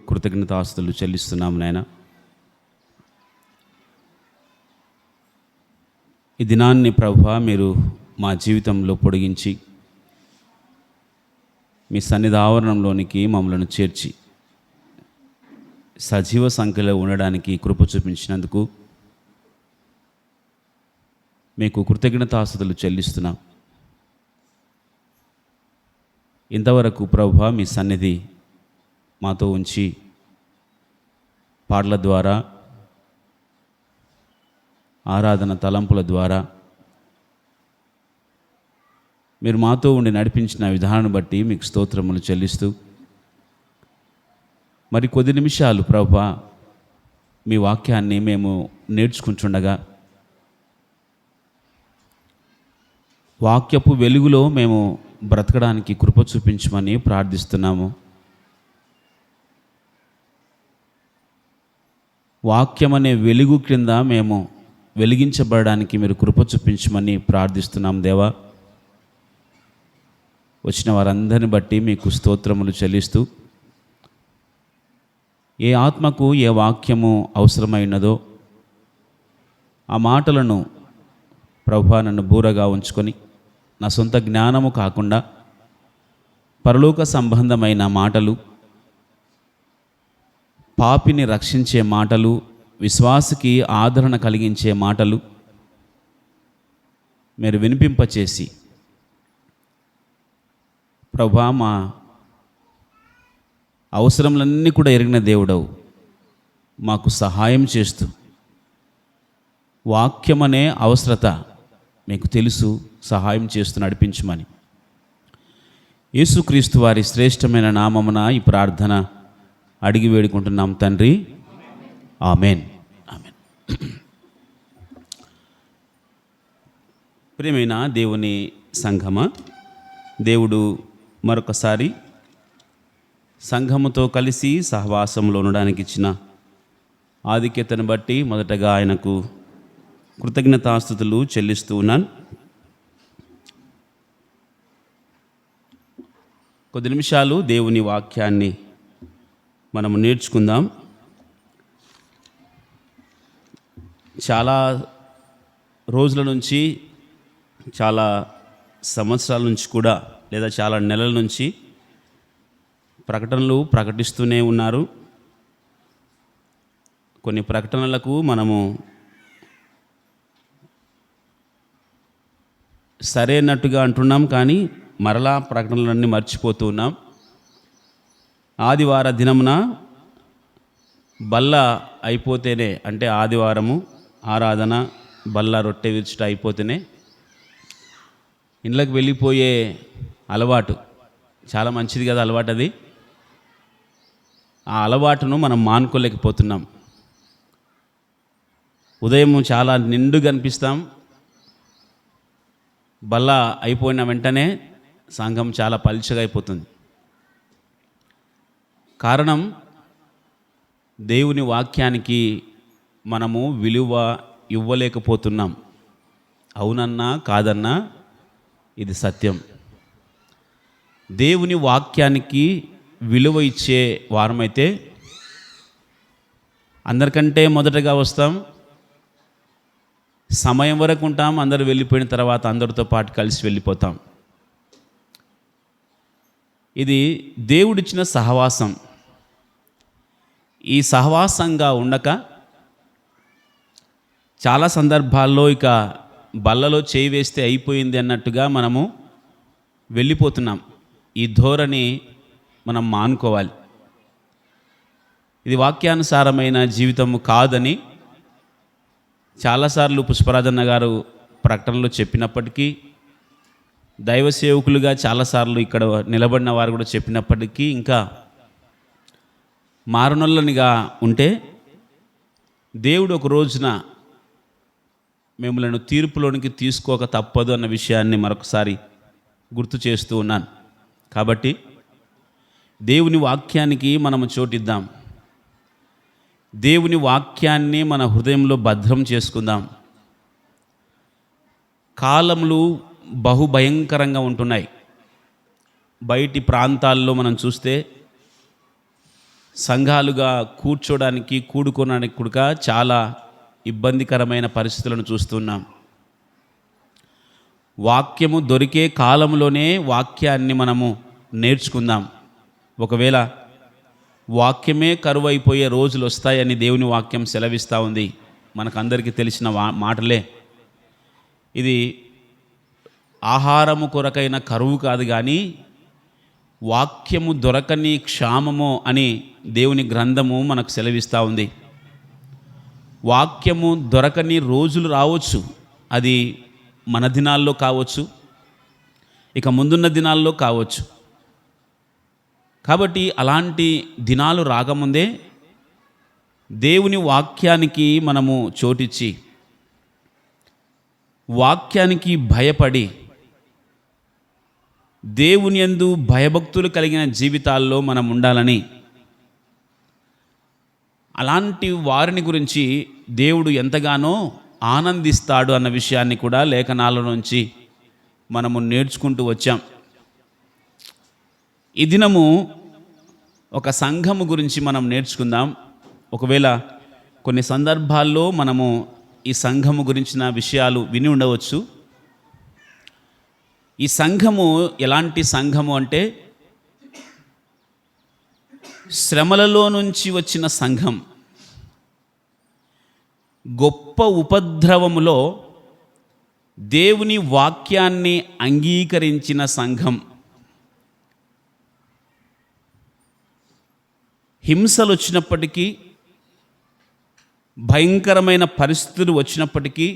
కృతజ్ఞతాస్తుతులు చెల్లిస్తున్నాము నాయన. ఈ దినాన్ని ప్రభువా మీరు మా జీవితంలో పొడిగించి మీ సన్నిధి ఆవరణంలోనికి మమ్మలను చేర్చి సజీవ సంఖ్యలో ఉండడానికి కృప చూపించినందుకు మీకు కృతజ్ఞతాస్తుతులు చెల్లిస్తున్నాం. ఇంతవరకు ప్రభువా మీ సన్నిధి మాతో ఉంచి పాటల ద్వారా, ఆరాధన తలంపుల ద్వారా మీరు మాతో ఉండి నడిపించిన విధానాన్ని బట్టి మీకు స్తోత్రములు చెల్లిస్తూ, మరి కొద్ది నిమిషాలు ప్రభువా మీ వాక్యాన్ని మేము నేర్చుకుంటుండగా వాక్యపు వెలుగులో మేము బ్రతకడానికి కృప చూపించమని ప్రార్థిస్తున్నాము. వాక్యం అనే వెలుగు క్రింద మేము వెలిగించబడడానికి మీరు కృప చూపించమని ప్రార్థిస్తున్నాం దేవా. వచ్చిన వారందరిని బట్టి మీకు స్తోత్రములు చెల్లిస్తూ, ఏ ఆత్మకు ఏ వాక్యము అవసరమైనదో ఆ మాటలను ప్రభువా నన్ను బూరగా ఉంచుకొని నా సొంత జ్ఞానము కాకుండా పరలోక సంబంధమైన మాటలు, పాపిని రక్షించే మాటలు, విశ్వాసికి ఆదరణ కలిగించే మాటలు మీరు వినిపింపచేసి ప్రభువా మా అవసరములన్నీ కూడా ఎరిగిన దేవుడవు మాకు సహాయం చేస్తూ, వాక్యమనే అవసరత మీకు తెలుసు, సహాయం చేస్తూ నడిపించమని యేసుక్రీస్తు వారి శ్రేష్టమైన నామమున ఈ ప్రార్థన అడిగి వేడుకుంటున్నాం తండ్రి. ఆమెన్. ఆమెన్. ప్రియమైన దేవుని సంఘమా, దేవుడు మరొకసారి సంఘముతో కలిసి సహవాసంలో ఉండడానికి ఇచ్చిన ఆధిక్యతను బట్టి మొదటగా ఆయనకు కృతజ్ఞతాస్తుతులు చెల్లిస్తూ ఉన్నాను. కొద్ది నిమిషాలు దేవుని వాక్యాన్ని మనము నేర్చుకుందాం. చాలా రోజుల నుంచి, చాలా సంవత్సరాల నుంచి కూడా, లేదా చాలా నెలల నుంచి ప్రకటనలు ప్రకటిస్తూనే ఉన్నారు. కొన్ని ప్రకటనలకు మనము సరైనట్టుగా అంటున్నాం, కానీ మరలా ప్రకటనలన్నీ మర్చిపోతూ ఉన్నాం. ఆదివార దినమున బల్ల అయిపోతేనే, అంటే ఆదివారము ఆరాధన బల్ల రొట్టె విరుచుట అయిపోతేనే ఇండ్లకు వెళ్ళిపోయే అలవాటు చాలా మంచిది కదా, అలవాటు అది. ఆ అలవాటును మనం మానుకోలేకపోతున్నాం. ఉదయం చాలా నిండుగా అనిపిస్తాం, బల్ల అయిపోయిన వెంటనే సంఘం చాలా పలుచగా అయిపోతుంది. కారణం, దేవుని వాక్యానికి మనము విలువ ఇవ్వలేకపోతున్నాం. అవునన్నా కాదన్నా ఇది సత్యం. దేవుని వాక్యానికి విలువ ఇచ్చే వారమైతే అందరికంటే మొదటగా వస్తాం, సమయం వరకు ఉంటాం, అందరూ వెళ్ళిపోయిన తర్వాత అందరితో పాటు కలిసి వెళ్ళిపోతాం. ఇది దేవుడిచ్చిన సహవాసం. ఈ సహవాసంగా ఉండక చాలా సందర్భాల్లో ఇక బల్లలో చేయి వేస్తే అయిపోయింది అన్నట్టుగా మనము వెళ్ళిపోతున్నాం. ఈ ధోరణి మనం మానుకోవాలి. ఇది వాక్యానుసారమైన జీవితము కాదని చాలాసార్లు పుష్పరాజన్న గారు ప్రకటనలో చెప్పినప్పటికీ, దైవ సేవకులుగా చాలాసార్లు ఇక్కడ నిలబడిన వారు కూడా చెప్పినప్పటికీ, ఇంకా మారణులనిగా ఉంటే దేవుడు ఒక రోజున మిమ్మల్ని తీర్పులోనికి తీసుకోక తప్పదు అన్న విషయాన్ని మరొకసారి గుర్తు చేస్తూ ఉన్నాను. కాబట్టి దేవుని వాక్యానికి మనము చోటిద్దాం. దేవుని వాక్యాన్ని మన హృదయంలో భద్రం చేసుకుందాం. కాలములు బహుభయంకరంగా ఉంటున్నాయి. బయటి ప్రాంతాల్లో మనం చూస్తే సంఘాలుగా కూడుకోవడానికి కూడా చాలా ఇబ్బందికరమైన పరిస్థితులను చూస్తున్నాం. వాక్యము దొరికే కాలంలోనే వాక్యాన్ని మనము నేర్చుకుందాం. ఒకవేళ వాక్యమే కరువైపోయే రోజులు వస్తాయని దేవుని వాక్యం సెలవిస్తూ ఉంది. మనకందరికీ తెలిసిన మాటలే. ఇది ఆహారము కొరకైన కరువు కాదు, కానీ వాక్యము దొరకని క్షామము అని దేవుని గ్రంథము మనకు సెలవిస్తూ ఉంది. వాక్యము దొరకని రోజులు రావచ్చు. అది మన దినాల్లో కావచ్చు, ఇక ముందున్న దినాల్లో కావచ్చు. కాబట్టి అలాంటి దినాలు రాకముందే దేవుని వాక్యానికి మనము చోటిచ్చి, వాక్యానికి భయపడి, దేవుని యందు భయభక్తులు కలిగిన జీవితాల్లో మనం ఉండాలని, అలాంటి వారిని గురించి దేవుడు ఎంతగానో ఆనందిస్తాడు అన్న విషయాన్ని కూడా లేఖనాల నుంచి మనము నేర్చుకుంటూ వచ్చాం. ఈ దినము ఒక సంఘము గురించి మనం నేర్చుకుందాం. ఒకవేళ కొన్ని సందర్భాల్లో మనము ఈ సంఘము గురించిన విషయాలు విని ఉండవచ్చు. ఈ సంఘము ఎలాంటి సంఘము అంటే, శ్రమలలో నుంచి వచ్చిన సంఘం, గొప్ప ఉపద్రవములో దేవుని వాక్యాన్ని అంగీకరించిన సంఘం, హింసలు వచ్చినప్పటికీ, భయంకరమైన పరిస్థితులు వచ్చినప్పటికీ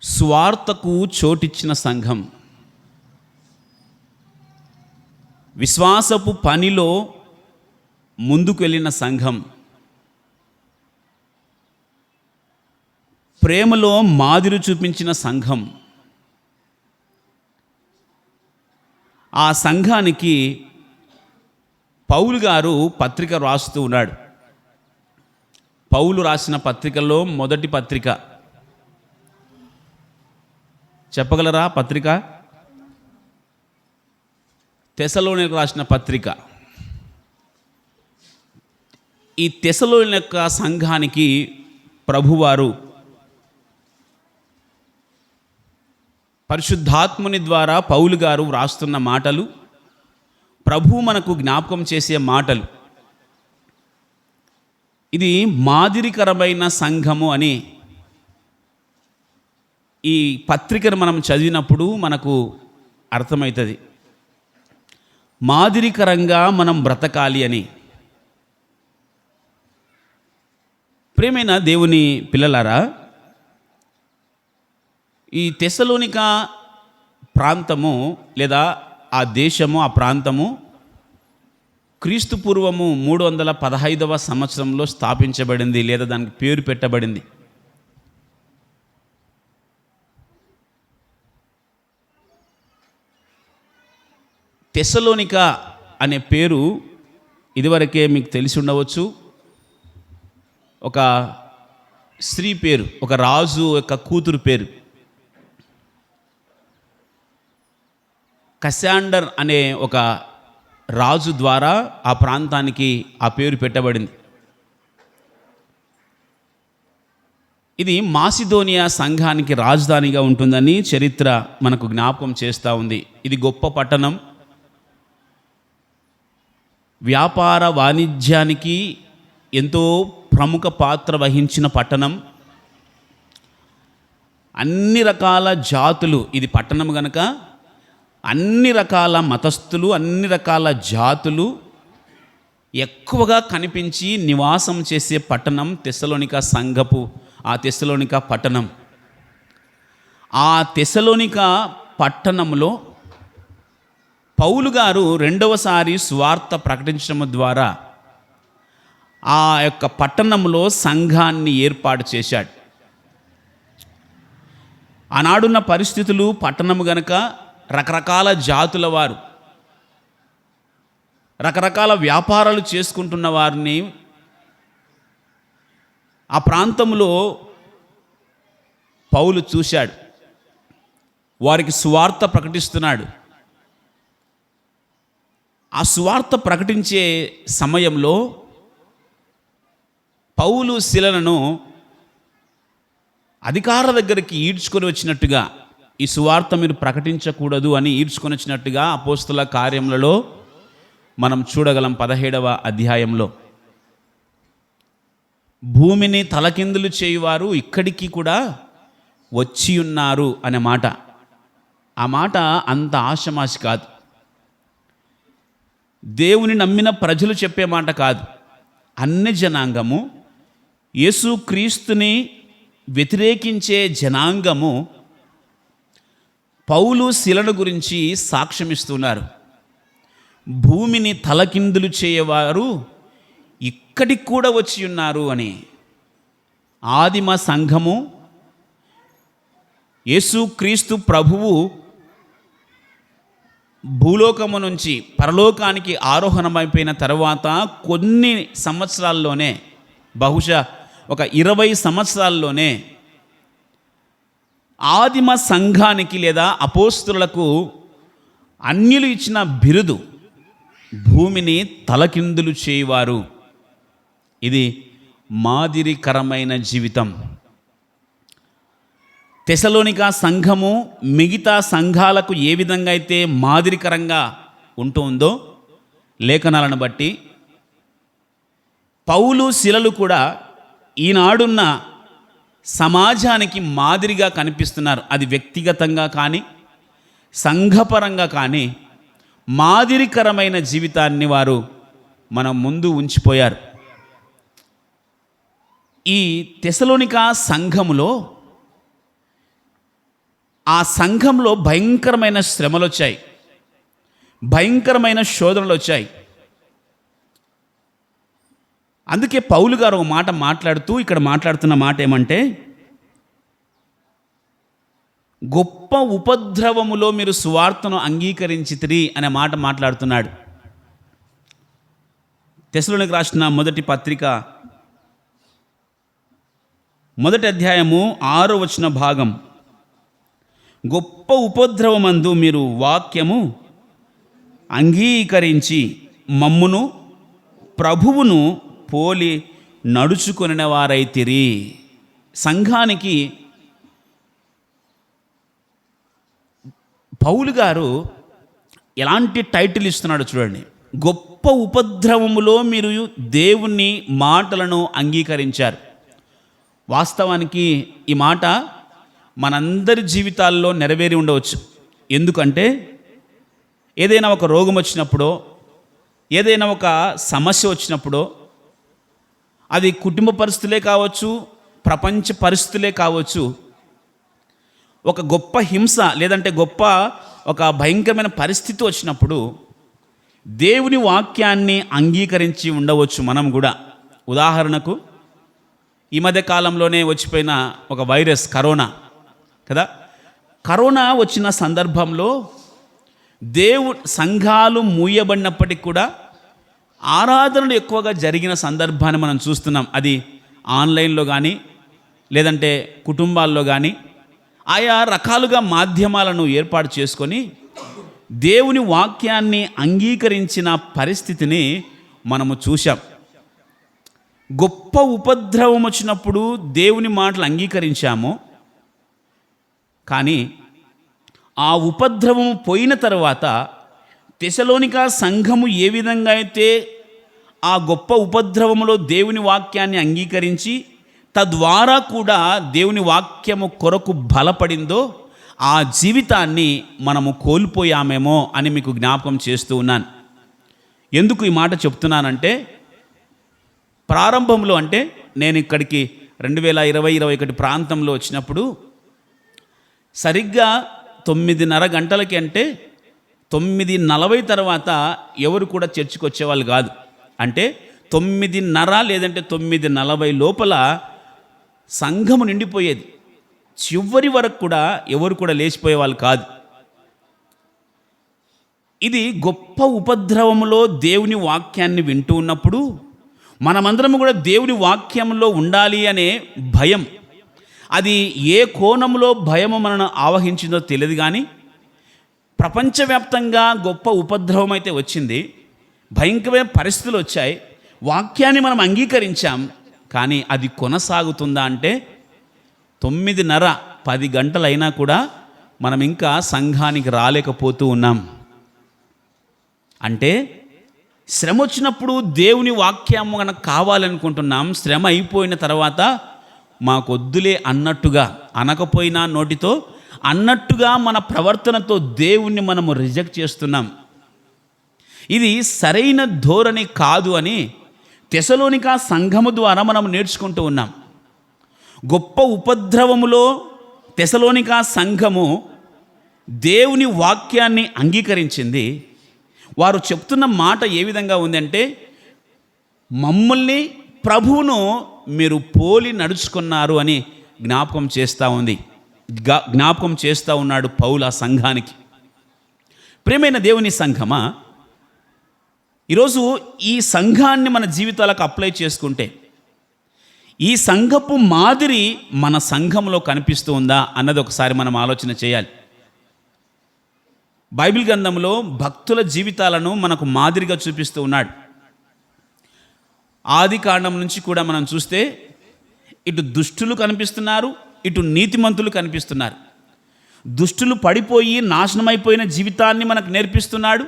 స్వార్థకు చోటిచ్చిన సంఘం, విశ్వాసపు పనిలో ముందుకు వెళ్ళిన సంఘం, ప్రేమలో మాదిరి చూపించిన సంఘం. ఆ సంఘానికి పౌలు గారు పత్రిక రాస్తూ ఉన్నాడు. పౌలు రాసిన పత్రికల్లో మొదటి పత్రిక చెప్పగలరా? పత్రిక తెస్సలోనికకు రాసిన పత్రిక. ఈ తెస్సలోనిక సంఘానికి ప్రభువారు పరిశుద్ధాత్ముని ద్వారా పౌలు గారు వ్రాస్తున్న మాటలు, ప్రభు మనకు జ్ఞాపకం చేసే మాటలు. ఇది మాదిరికరమైన సంఘము అని ఈ పత్రికను మనం చదివినప్పుడు మనకు అర్థమవుతుంది. మాదిరికరంగా మనం బ్రతకాలి అని. ప్రియమైన దేవుని పిల్లలారా, ఈ తెస్సలోనిక ప్రాంతము లేదా ఆ దేశము, ఆ ప్రాంతము క్రీస్తు పూర్వము 315వ సంవత్సరంలో స్థాపించబడింది, లేదా దానికి పేరు పెట్టబడింది. తెస్సలోనిక అనే పేరు ఇదివరకే మీకు తెలిసి ఉండవచ్చు. ఒక స్త్రీ పేరు, ఒక రాజు యొక్క కూతురు పేరు. కశాండర్ అనే ఒక రాజు ద్వారా ఆ ప్రాంతానికి ఆ పేరు పెట్టబడింది. ఇది మాసిదోనియా సంఘానికి రాజధానిగా ఉంటుందని చరిత్ర మనకు జ్ఞాపకం చేస్తూ ఉంది. ఇది గొప్ప పట్టణం, వ్యాపార వాణిజ్యానికి ఎంతో ప్రముఖ పాత్ర వహించిన పట్టణం. అన్ని రకాల జాతులు, ఇది పట్టణం గనుక అన్ని రకాల మతస్థులు, అన్ని రకాల జాతులు ఎక్కువగా కనిపించి నివాసం చేసే పట్టణం తెస్సలోనిక సంఘపు ఆ తెస్సలోనిక పట్టణం. ఆ తెస్సలోనిక పట్టణంలో పౌలు గారు రెండవసారి సువార్త ప్రకటించడం ద్వారా ఆ యొక్క పట్టణంలో సంఘాన్ని ఏర్పాటు చేశాడు. ఆనాడున్న పరిస్థితులు, పట్టణము గనుక రకరకాల జాతుల వారు, రకరకాల వ్యాపారాలు చేసుకుంటున్న వారిని ఆ ప్రాంతంలో పౌలు చూశాడు. వారికి సువార్త ప్రకటిస్తున్నాడు. ఆ సువార్త ప్రకటించే సమయంలో పౌలు శిలలను అధికారుల దగ్గరికి ఈడ్చుకొని వచ్చినట్టుగా, ఈ సువార్త మీరు ప్రకటించకూడదు అని ఈడ్చుకొని వచ్చినట్టుగా అపోస్తుల కార్యములలో మనం చూడగలం. 17వ అధ్యాయంలో భూమిని తలకిందులు చేయువారు ఇక్కడికి కూడా వచ్చి ఉన్నారు అనే మాట. ఆ మాట అంత ఆషమాషి కాదు. దేవుని నమ్మిన ప్రజలు చెప్పే మాట కాదు. అన్ని జనాంగము, యేసుక్రీస్తుని వ్యతిరేకించే జనాంగము పౌలు శిలను గురించి సాక్ష్యమిస్తున్నారు. భూమిని తలకిందులు చేయవారు ఇక్కడికి కూడా వచ్చి ఉన్నారు అని. ఆదిమ సంఘము యేసుక్రీస్తు ప్రభువు భూలోకము నుంచి పరలోకానికి ఆరోహణమైపోయిన తర్వాత కొన్ని సంవత్సరాల్లోనే, బహుశా ఒక 20 సంవత్సరాల్లోనే ఆదిమ సంఘానికి లేదా అపోస్తులకు అన్యులు ఇచ్చిన బిరుదు భూమిని తలకిందులు చేయువారు. ఇది మాదిరికరమైన జీవితం. తెసలోనిక సంఘము మిగతా సంఘాలకు ఏ విధంగా అయితే మాదిరికరంగా ఉంటుందో లేఖనాలను బట్టి, పౌలు శిలలు కూడా ఈనాడున్న సమాజానికి మాదిరిగా కనిపిస్తున్నారు. అది వ్యక్తిగతంగా కానీ సంఘపరంగా కానీ మాదిరికరమైన జీవితాన్ని వారు మన ముందు ఉంచిపోయారు. ఈ తెసలోనిక సంఘములో, ఆ సంఘంలో భయంకరమైన శ్రమలు వచ్చాయి, భయంకరమైన శోధనలు వచ్చాయి. అందుకే పౌలు గారు ఒక మాట మాట్లాడుతూ ఇక్కడ మాట్లాడుతున్న మాట ఏమంటే, గొప్ప ఉపద్రవములో మీరు సువార్తను అంగీకరించితిరి అనే మాట మాట్లాడుతున్నాడు. తెసలోనిక రాసిన మొదటి పత్రిక 1వ అధ్యాయము 6వ వచన భాగం, గొప్ప ఉపద్రవమందు మీరు వాక్యము అంగీకరించి మమ్మును ప్రభువును పోలి నడుచుకొనిన వారైతిరి. సంఘానికి పౌలు గారు ఎలాంటి టైటిల్ ఇస్తున్నాడు చూడండి. గొప్ప ఉపద్రవములో మీరు దేవుని మాటలను అంగీకరించారు. వాస్తవానికి ఈ మాట మనందరి జీవితాల్లో నెరవేరి ఉండవచ్చు. ఎందుకంటే ఏదైనా ఒక రోగం వచ్చినప్పుడో, ఏదైనా ఒక సమస్య వచ్చినప్పుడో, అది కుటుంబ పరిస్థితులే కావచ్చు, ప్రపంచ పరిస్థితులే కావచ్చు, ఒక గొప్ప హింస లేదంటే గొప్ప ఒక భయంకరమైన పరిస్థితి వచ్చినప్పుడు దేవుని వాక్యాన్ని అంగీకరించి ఉండవచ్చు మనం కూడా. ఉదాహరణకు ఈ మధ్య కాలంలోనే వచ్చిపోయిన ఒక వైరస్ కరోనా కదా. కరోనా వచ్చిన సందర్భంలో సంఘాలు మూయబడినప్పటికీ కూడా ఆరాధనలు ఎక్కువగా జరిగిన సందర్భాన్ని మనం చూస్తున్నాం. అది ఆన్లైన్లో కానీ లేదంటే కుటుంబాల్లో కానీ ఆయా రకాలుగా మాధ్యమాలను ఏర్పాటు చేసుకొని దేవుని వాక్యాన్ని అంగీకరించిన పరిస్థితిని మనము చూశాం. గొప్ప ఉపద్రవం వచ్చినప్పుడు దేవుని మాటలు అంగీకరించాము, కానీ ఆ ఉపద్రవము పోయిన తర్వాత తెసలోనిక సంఘము ఏ విధంగా అయితే ఆ గొప్ప ఉపద్రవములో దేవుని వాక్యాన్ని అంగీకరించి తద్వారా కూడా దేవుని వాక్యము కొరకు బలపడిందో ఆ జీవితాన్ని మనము కోల్పోయామేమో అని మీకు జ్ఞాపకం చేస్తూ ఉన్నాను. ఎందుకు ఈ మాట చెప్తున్నానంటే, ప్రారంభంలో అంటే నేను ఇక్కడికి 2020-21 ప్రాంతంలో వచ్చినప్పుడు సరిగ్గా 9:30 గంటలకి, అంటే 9:40 తర్వాత ఎవరు కూడా చర్చికి వచ్చేవాళ్ళు కాదు. అంటే 9:30 లేదంటే 9:40 లోపల సంఘము నిండిపోయేది. చివరి వరకు కూడా ఎవరు కూడా లేచిపోయేవాళ్ళు కాదు. ఇది గొప్ప ఉపద్రవములో దేవుని వాక్యాన్ని వింటూ ఉన్నప్పుడు మనమందరం కూడా దేవుని వాక్యంలో ఉండాలి అనే భయం, అది ఏ కోణంలో భయము మనను ఆవహించిందో తెలియదు, కానీ ప్రపంచవ్యాప్తంగా గొప్ప ఉపద్రవం అయితే వచ్చింది. భయంకరమైన పరిస్థితులు వచ్చాయి, వాక్యాన్ని మనం అంగీకరించాం, కానీ అది కొనసాగుతుందా అంటే 9:30 10 గంటలైనా కూడా మనం ఇంకా సంఘానికి రాలేకపోతూ ఉన్నాం. అంటే శ్రమ వచ్చినప్పుడు దేవుని వాక్యం మనకు కావాలనుకుంటున్నాం, శ్రమ అయిపోయిన తర్వాత మాకొద్దులే అన్నట్టుగా, అనకపోయినా నోటితో అన్నట్టుగా మన ప్రవర్తనతో దేవుణ్ణి మనము రిజెక్ట్ చేస్తున్నాం. ఇది సరైన ధోరణి కాదు అని తెసలోనిక సంఘము ద్వారా మనం నేర్చుకుంటూ ఉన్నాం. గొప్ప ఉపద్రవములో తెసలోనిక సంఘము దేవుని వాక్యాన్ని అంగీకరించింది. వారు చెప్తున్న మాట ఏ విధంగా ఉందంటే, మమ్మల్ని ప్రభువును మీరు పోలి నడుచుకున్నారు అని జ్ఞాపకం చేస్తూ ఉన్నాడు పౌలు ఆ సంఘానికి. ప్రియమైన దేవుని సంఘమా, ఈరోజు ఈ సంఘాన్ని మన జీవితాలకు అప్లై చేసుకుంటే ఈ సంఘపు మాదిరి మన సంఘంలో కనిపిస్తూ ఉందా అన్నది ఒకసారి మనం ఆలోచన చేయాలి. బైబిల్ గ్రంథంలో భక్తుల జీవితాలను మనకు మాదిరిగా చూపిస్తూ ఉన్నాడు. ఆది కాండం నుంచి కూడా మనం చూస్తే ఇటు దుష్టులు కనిపిస్తున్నారు, ఇటు నీతిమంతులు కనిపిస్తున్నారు. దుష్టులు పడిపోయి నాశనమైపోయిన జీవితాన్ని మనకు నేర్పిస్తున్నాడు.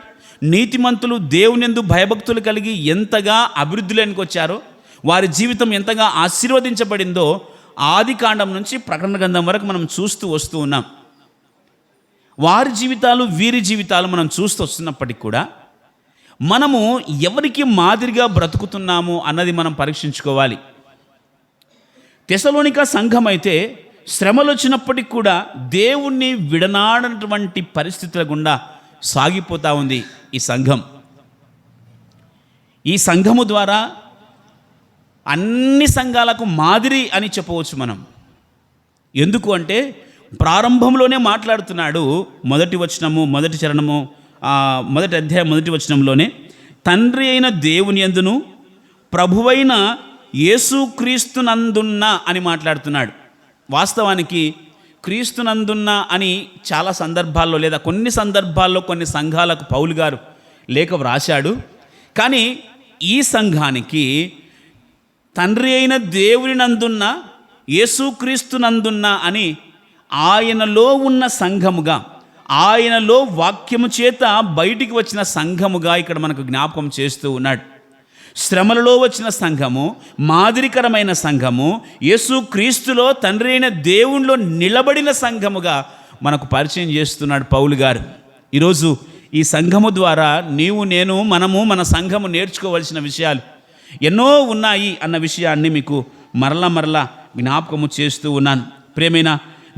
నీతిమంతులు దేవునియందు భయభక్తులు కలిగి ఎంతగా అభివృద్ధిలోనికి వచ్చారో, వారి జీవితం ఎంతగా ఆశీర్వదించబడిందో ఆది కాండం నుంచి ప్రకటన గ్రంథం వరకు మనం చూస్తూ వస్తూ ఉన్నాం. వారి జీవితాలు వీరి జీవితాలు మనం చూస్తూ వస్తున్నప్పటికీ కూడా మనము ఎవరికి మాదిరిగా బ్రతుకుతున్నాము అన్నది మనం పరీక్షించుకోవాలి. తెసలోనిక సంఘం అయితే శ్రమలు వచ్చినప్పటికీ కూడా దేవుణ్ణి విడనాడనటువంటి పరిస్థితుల గుండా సాగిపోతూ ఉంది ఈ సంఘం. ఈ సంఘము ద్వారా అన్ని సంఘాలకు మాదిరి అని చెప్పవచ్చు మనం. ఎందుకు అంటే ప్రారంభంలోనే మాట్లాడుతున్నాడు. మొదటి చరణము మొదటి అధ్యాయం మొదటి వచనంలోనే తండ్రి అయిన దేవుని యందును ప్రభువైన యేసుక్రీస్తునందున్న అని మాట్లాడుతున్నాడు. వాస్తవానికి క్రీస్తునందున్న అని చాలా సందర్భాల్లో లేదా కొన్ని సందర్భాల్లో కొన్ని సంఘాలకు పౌలు గారు లేఖ వ్రాశాడు. కానీ ఈ సంఘానికి తండ్రి అయిన దేవుని నందున్న యేసుక్రీస్తునందున్న అని ఆయనలో ఉన్న సంఘముగా, ఆయనలో వాక్యము చేత బయటికి వచ్చిన సంఘముగా ఇక్కడ మనకు జ్ఞాపకం చేస్తూ ఉన్నాడు. శ్రమలలో వచ్చిన సంఘము, మాదిరికరమైన సంఘము, యేసుక్రీస్తులో తండ్రి అయిన దేవునిలో నిలబడిన సంఘముగా మనకు పరిచయం చేస్తున్నాడు పౌలు గారు. ఈరోజు ఈ సంఘము ద్వారా నీవు, నేను, మనము, మన సంఘము నేర్చుకోవలసిన విషయాలు ఎన్నో ఉన్నాయి అన్న విషయాన్ని మీకు మరలా జ్ఞాపకము చేస్తూ ఉన్నాను. ప్రియమైన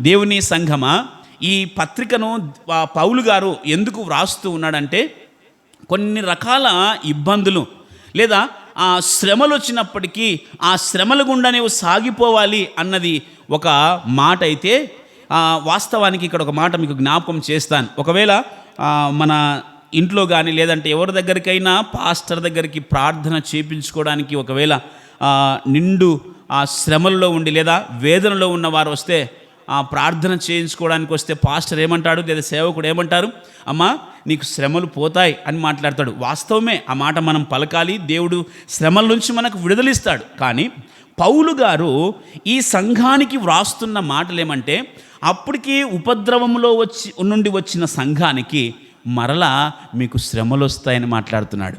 దేవుని సంఘమా, ఈ పత్రికను పౌలు గారు ఎందుకు వ్రాస్తూ ఉన్నాడంటే, కొన్ని రకాల ఇబ్బందులు లేదా ఆ శ్రమలు వచ్చినప్పటికీ ఆ శ్రమల గుండా నీవు సాగిపోవాలి అన్నది ఒక మాట అయితే, వాస్తవానికి ఇక్కడ ఒక మాట మీకు జ్ఞాపకం చేస్తాను. ఒకవేళ మన ఇంట్లో కానీ లేదంటే ఎవరి దగ్గరికైనా పాస్టర్ దగ్గరికి ప్రార్థన చేయించుకోవడానికి ఒకవేళ నిండు ఆ శ్రమల్లో ఉండి లేదా వేదనలో ఉన్నవారు వస్తే, ఆ ప్రార్థన చేయించుకోవడానికి వస్తే పాస్టర్ ఏమంటాడు లేదా సేవకుడు ఏమంటారు, అమ్మా నీకు శ్రమలు పోతాయి అని మాట్లాడతాడు. వాస్తవమే, ఆ మాట మనం పలకాలి. దేవుడు శ్రమల నుంచి మనకు విడుదలిస్తాడు. కానీ పౌలు గారు ఈ సంఘానికి వ్రాస్తున్న మాటలు ఏమంటే, అప్పటికి ఉపద్రవంలో నుండి వచ్చిన సంఘానికి మరలా మీకు శ్రమలు వస్తాయని మాట్లాడుతున్నాడు.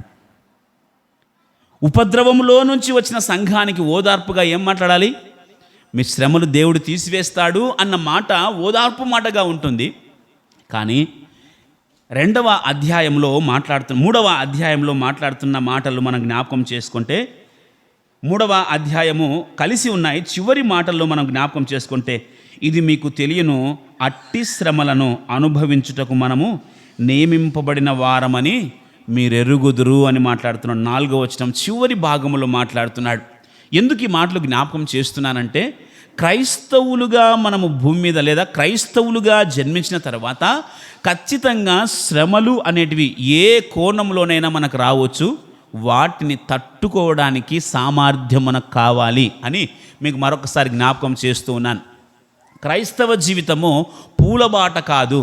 ఉపద్రవంలో నుంచి వచ్చిన సంఘానికి ఓదార్పుగా ఏం మాట్లాడాలి? మీ శ్రమలు దేవుడు తీసివేస్తాడు అన్న మాట ఓదార్పు మాటగా ఉంటుంది. కానీ 3వ అధ్యాయంలో మాట్లాడుతున్న మాటలు మనం జ్ఞాపకం చేసుకుంటే, 3వ అధ్యాయము కలిసి ఉన్నాయి. చివరి మాటల్లో మనం జ్ఞాపకం చేసుకుంటే, ఇది మీకు తెలియను, అట్టి శ్రమలను అనుభవించుటకు మనము నియమింపబడిన వారమని మీరెరుగుదురు అని మాట్లాడుతున్నాడు. 4వ వచనం చివరి భాగంలో మాట్లాడుతున్నాడు. ఎందుకు ఈ మాటలు జ్ఞాపకం చేస్తున్నానంటే, క్రైస్తవులుగా మనము భూమి మీద లేదా క్రైస్తవులుగా జన్మించిన తర్వాత ఖచ్చితంగా శ్రమలు అనేటివి ఏ కోణంలోనైనా మనకు రావచ్చు. వాటిని తట్టుకోవడానికి సామర్థ్యం మనకు కావాలి అని మీకు మరొకసారి జ్ఞాపకం చేస్తూ ఉన్నాను. క్రైస్తవ జీవితము పూలబాట కాదు.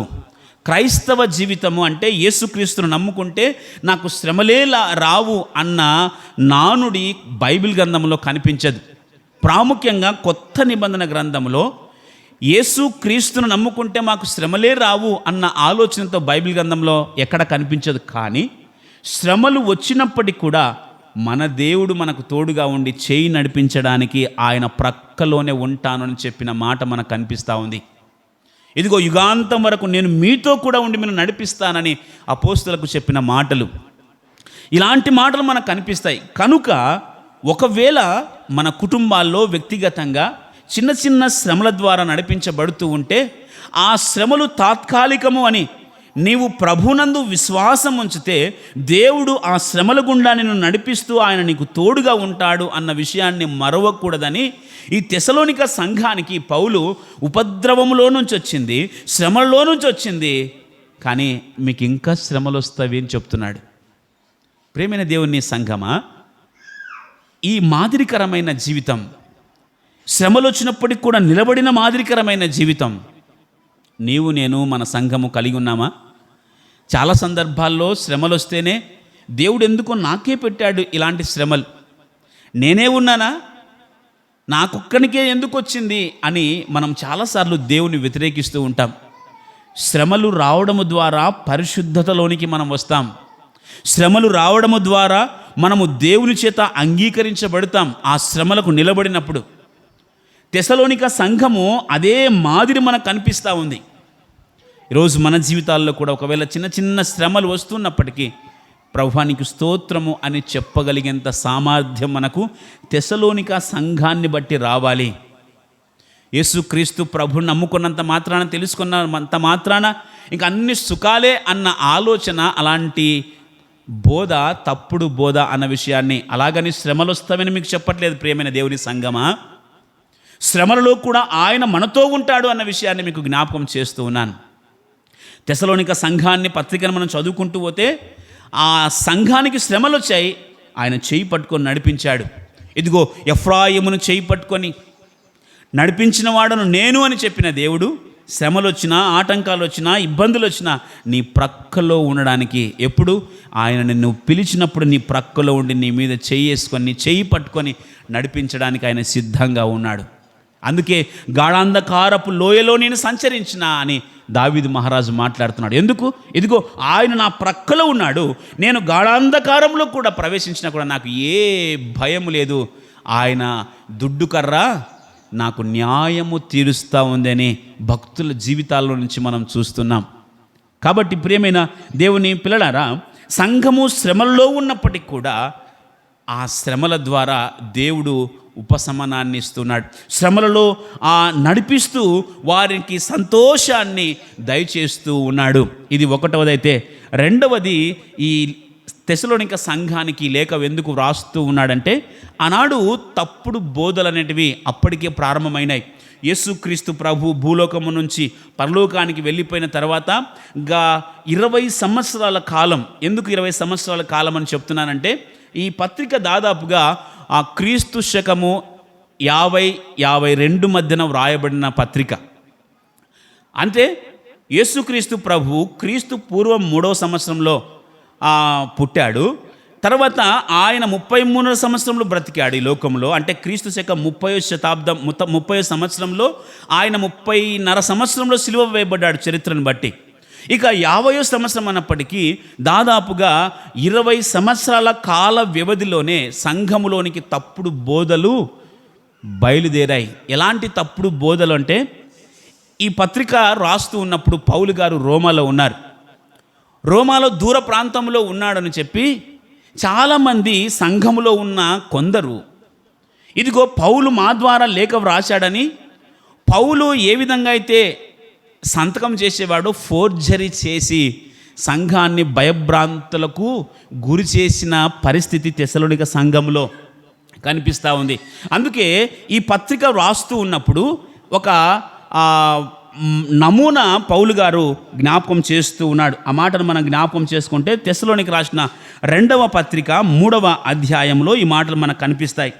క్రైస్తవ జీవితము అంటే యేసుక్రీస్తును నమ్ముకుంటే నాకు శ్రమలే రావు అన్న నానుడి బైబిల్ గ్రంథంలో కనిపించదు. ప్రాముఖ్యంగా కొత్త నిబంధన గ్రంథంలో యేసుక్రీస్తును నమ్ముకుంటే మాకు శ్రమలే రావు అన్న ఆలోచనతో బైబిల్ గ్రంథంలో ఎక్కడ కనిపించదు. కానీ శ్రమలు వచ్చినప్పటికీ కూడా మన దేవుడు మనకు తోడుగా ఉండి చేయి నడిపించడానికి ఆయన ప్రక్కలోనే ఉంటాను అని చెప్పిన మాట మనకు కనిపిస్తూ ఉంది. ఇదిగో యుగాంతం వరకు నేను మీతో కూడా ఉండి మీరు నడిపిస్తానని అపోస్తలకు చెప్పిన మాటలు, ఇలాంటి మాటలు మనకు కనిపిస్తాయి. కనుక ఒకవేళ మన కుటుంబాల్లో వ్యక్తిగతంగా చిన్న చిన్న శ్రమల ద్వారా నడిపించబడుతూ ఉంటే ఆ శ్రమలు తాత్కాలికము అని నీవు ప్రభునందు విశ్వాసం ఉంచితే దేవుడు ఆ శ్రమల గుండా నిన్ను నడిపిస్తూ ఆయన నీకు తోడుగా ఉంటాడు అన్న విషయాన్ని మరవకూడదని ఈ తెసలోనిక సంఘానికి పౌలు ఉపద్రవములో నుంచి వచ్చింది, శ్రమలో నుంచి వచ్చింది, కానీ మీకు ఇంకా శ్రమలు వస్తాయి అని చెప్తున్నాడు. ప్రేమైన దేవుని సంఘమా, ఈ మాదిరికరమైన జీవితం, శ్రమలు వచ్చినప్పటికి కూడా నిలబడిన మాదిరికరమైన జీవితం నీవు నేను మన సంఘము కలిగి ఉన్నామా? చాలా సందర్భాల్లో శ్రమలు వస్తేనే దేవుడు ఎందుకో నాకే పెట్టాడు ఇలాంటి శ్రమలు, నేనే ఉన్నానా, నాకొక్కనికే ఎందుకు వచ్చింది అని మనం చాలాసార్లు దేవుని వ్యతిరేకిస్తూ ఉంటాం. శ్రమలు రావడము ద్వారా పరిశుద్ధతలోనికి మనం వస్తాం. శ్రమలు రావడము ద్వారా మనము దేవుని చేత అంగీకరించబడతాం ఆ శ్రమలకు నిలబడినప్పుడు. తెసలోనిక సంఘము అదే మాదిరి మనకు కనిపిస్తూ ఉంది. ఈరోజు మన జీవితాల్లో కూడా ఒకవేళ చిన్న చిన్న శ్రమలు వస్తున్నప్పటికీ ప్రభువానికి స్తోత్రము అని చెప్పగలిగేంత సామర్థ్యం మనకు తెసలోనిక సంఘాన్ని బట్టి రావాలి. యేసుక్రీస్తు ప్రభుని నమ్ముకున్నంత మాత్రాన, తెలుసుకున్నంత మాత్రాన ఇంక అన్ని సుఖాలే అన్న ఆలోచన, అలాంటి బోధ తప్పుడు బోధ అన్న విషయాన్ని, అలాగని శ్రమలు వస్తామని మీకు చెప్పట్లేదు ప్రియమైన దేవుని సంఘమా. శ్రమలలో కూడా ఆయన మనతో ఉంటాడు అన్న విషయాన్ని మీకు జ్ఞాపకం చేస్తూ ఉన్నాను. తెసలోనిక సంఘాన్ని పత్రికను మనం చదువుకుంటూ పోతే ఆ సంఘానికి శ్రమలు వచ్చాయి, ఆయన చేయి పట్టుకొని నడిపించాడు. ఇదిగో ఎఫ్రాయిమును చేయి పట్టుకొని నడిపించిన వాడను నేను అని చెప్పిన దేవుడు శ్రమలు వచ్చినా, ఆటంకాలు వచ్చినా, ఇబ్బందులు వచ్చినా నీ ప్రక్కలో ఉండడానికి, ఎప్పుడు ఆయన నిన్ను పిలిచినప్పుడు నీ ప్రక్కలో ఉండి నీ మీద చేయి వేసుకొని, నీ చేయి పట్టుకొని నడిపించడానికి ఆయన సిద్ధంగా ఉన్నాడు. అందుకే గాఢాంధకారపు లోయలో నేను సంచరించిన అని దావీదు మహారాజు మాట్లాడుతున్నాడు. ఎందుకు? ఇదిగో ఆయన నా ప్రక్కలో ఉన్నాడు, నేను గాఢాంధకారంలో కూడా ప్రవేశించినా కూడా నాకు ఏ భయం లేదు, ఆయన దుడ్డు కర్ర నాకు న్యాయము తీరుస్తూ ఉందని భక్తుల జీవితాల్లో నుంచి మనం చూస్తున్నాం. కాబట్టి ప్రియమైన దేవుని పిల్లలారా, సంఘము శ్రమల్లో ఉన్నప్పటికీ కూడా ఆ శ్రమల ద్వారా దేవుడు ఉపశమనాన్ని ఇస్తున్నాడు. శ్రమలలో నడిపిస్తూ వారికి సంతోషాన్ని దయచేస్తూ ఉన్నాడు. ఇది ఒకటవది. అయితే రెండవది, ఈ తెసలోనిక సంఘానికి లేఖ ఎందుకు వ్రాస్తూ ఉన్నాడంటే, ఆనాడు తప్పుడు బోధలు అనేటివి అప్పటికే ప్రారంభమైనాయి. యేసుక్రీస్తు ప్రభు భూలోకము నుంచి పరలోకానికి వెళ్ళిపోయిన తర్వాత 20 సంవత్సరాల కాలం. ఎందుకు 20 సంవత్సరాల కాలం అని చెప్తున్నానంటే, ఈ పత్రిక దాదాపుగా ఆ క్రీస్తు శకము 50-52 మధ్యన వ్రాయబడిన పత్రిక. అంటే యేసుక్రీస్తు ప్రభు క్రీస్తు పూర్వం 3వ సంవత్సరంలో పుట్టాడు. తర్వాత ఆయన 33వ సంవత్సరంలో బ్రతికాడు ఈ లోకంలో. అంటే క్రీస్తు శకం 30వ శతాబ్దం 30వ సంవత్సరంలో ఆయన 30.5 సంవత్సరంలో సిలువ వేయబడ్డాడు చరిత్రను బట్టి. ఇక 50వ సంవత్సరం అన్నప్పటికీ దాదాపుగా 20 సంవత్సరాల కాల వ్యవధిలోనే సంఘములోనికి తప్పుడు బోధలు బయలుదేరాయి. ఎలాంటి తప్పుడు బోధలు అంటే, ఈ పత్రిక రాస్తూ ఉన్నప్పుడు పౌలు గారు రోమాలో ఉన్నారు. రోమాలో దూర ప్రాంతంలో ఉన్నాడని చెప్పి చాలామంది సంఘములో ఉన్న కొందరు, ఇదిగో పౌలు మా ద్వారా లేఖ వ్రాశాడని, పౌలు ఏ విధంగా అయితే సంతకం చేసేవాడు ఫోర్జరీ చేసి సంఘాన్ని భయభ్రాంతులకు గురి చేసిన పరిస్థితి తెసలోనిక సంఘంలో కనిపిస్తూ ఉంది. అందుకే ఈ పత్రిక రాస్తూ ఉన్నప్పుడు ఒక నమూనా పౌలు గారు జ్ఞాపకం చేస్తూ ఉన్నాడు. ఆ మాటను మనం జ్ఞాపకం చేసుకుంటే తెసలోనికి రాసిన 2వ పత్రిక 3వ అధ్యాయంలో ఈ మాటలు మనకు కనిపిస్తాయి.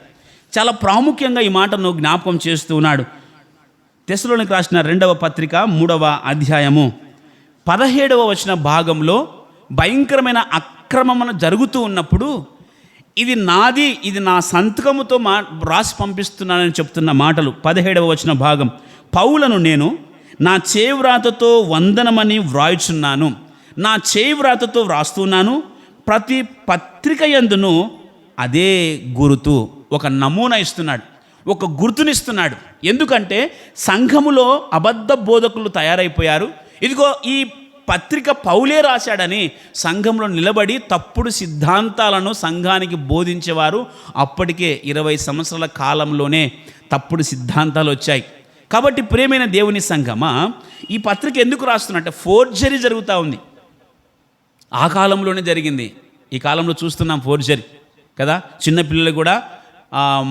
చాలా ప్రాముఖ్యంగా ఈ మాటను జ్ఞాపకం చేస్తూ ఉన్నాడు. తెసలోనికి రాసిన 2వ పత్రిక 3వ అధ్యాయము 17వ వచన భాగంలో భయంకరమైన అక్రమమును జరుగుతూ ఉన్నప్పుడు ఇది నాది, ఇది నా సంతకముతో రాసి పంపిస్తున్నానని చెప్తున్న మాటలు 17వ వచన భాగం. పౌలను నేను నా చేవ్రాతతో వందనమని వ్రాయుచున్నాను, నా చేవ్రాతతో వ్రాస్తున్నాను. ప్రతి పత్రిక యందును అదే గుర్తు, ఒక నమూనా ఇస్తున్నాడు, ఒక గుర్తునిస్తున్నాడు. ఎందుకంటే సంఘములో అబద్ధ బోధకులు తయారైపోయారు. ఇదిగో ఈ పత్రిక పౌలే రాశాడని సంఘంలో నిలబడి తప్పుడు సిద్ధాంతాలను సంఘానికి బోధించేవారు. అప్పటికే 20 సంవత్సరాల కాలంలోనే తప్పుడు సిద్ధాంతాలు వచ్చాయి. కాబట్టి ప్రియమైన దేవుని సంఘమా, ఈ పత్రిక ఎందుకు రాస్తున్నట్టే ఫోర్జరీ జరుగుతూ ఉంది. ఆ కాలంలోనే జరిగింది, ఈ కాలంలో చూస్తున్నాం ఫోర్జరీ కదా. చిన్నపిల్లలు కూడా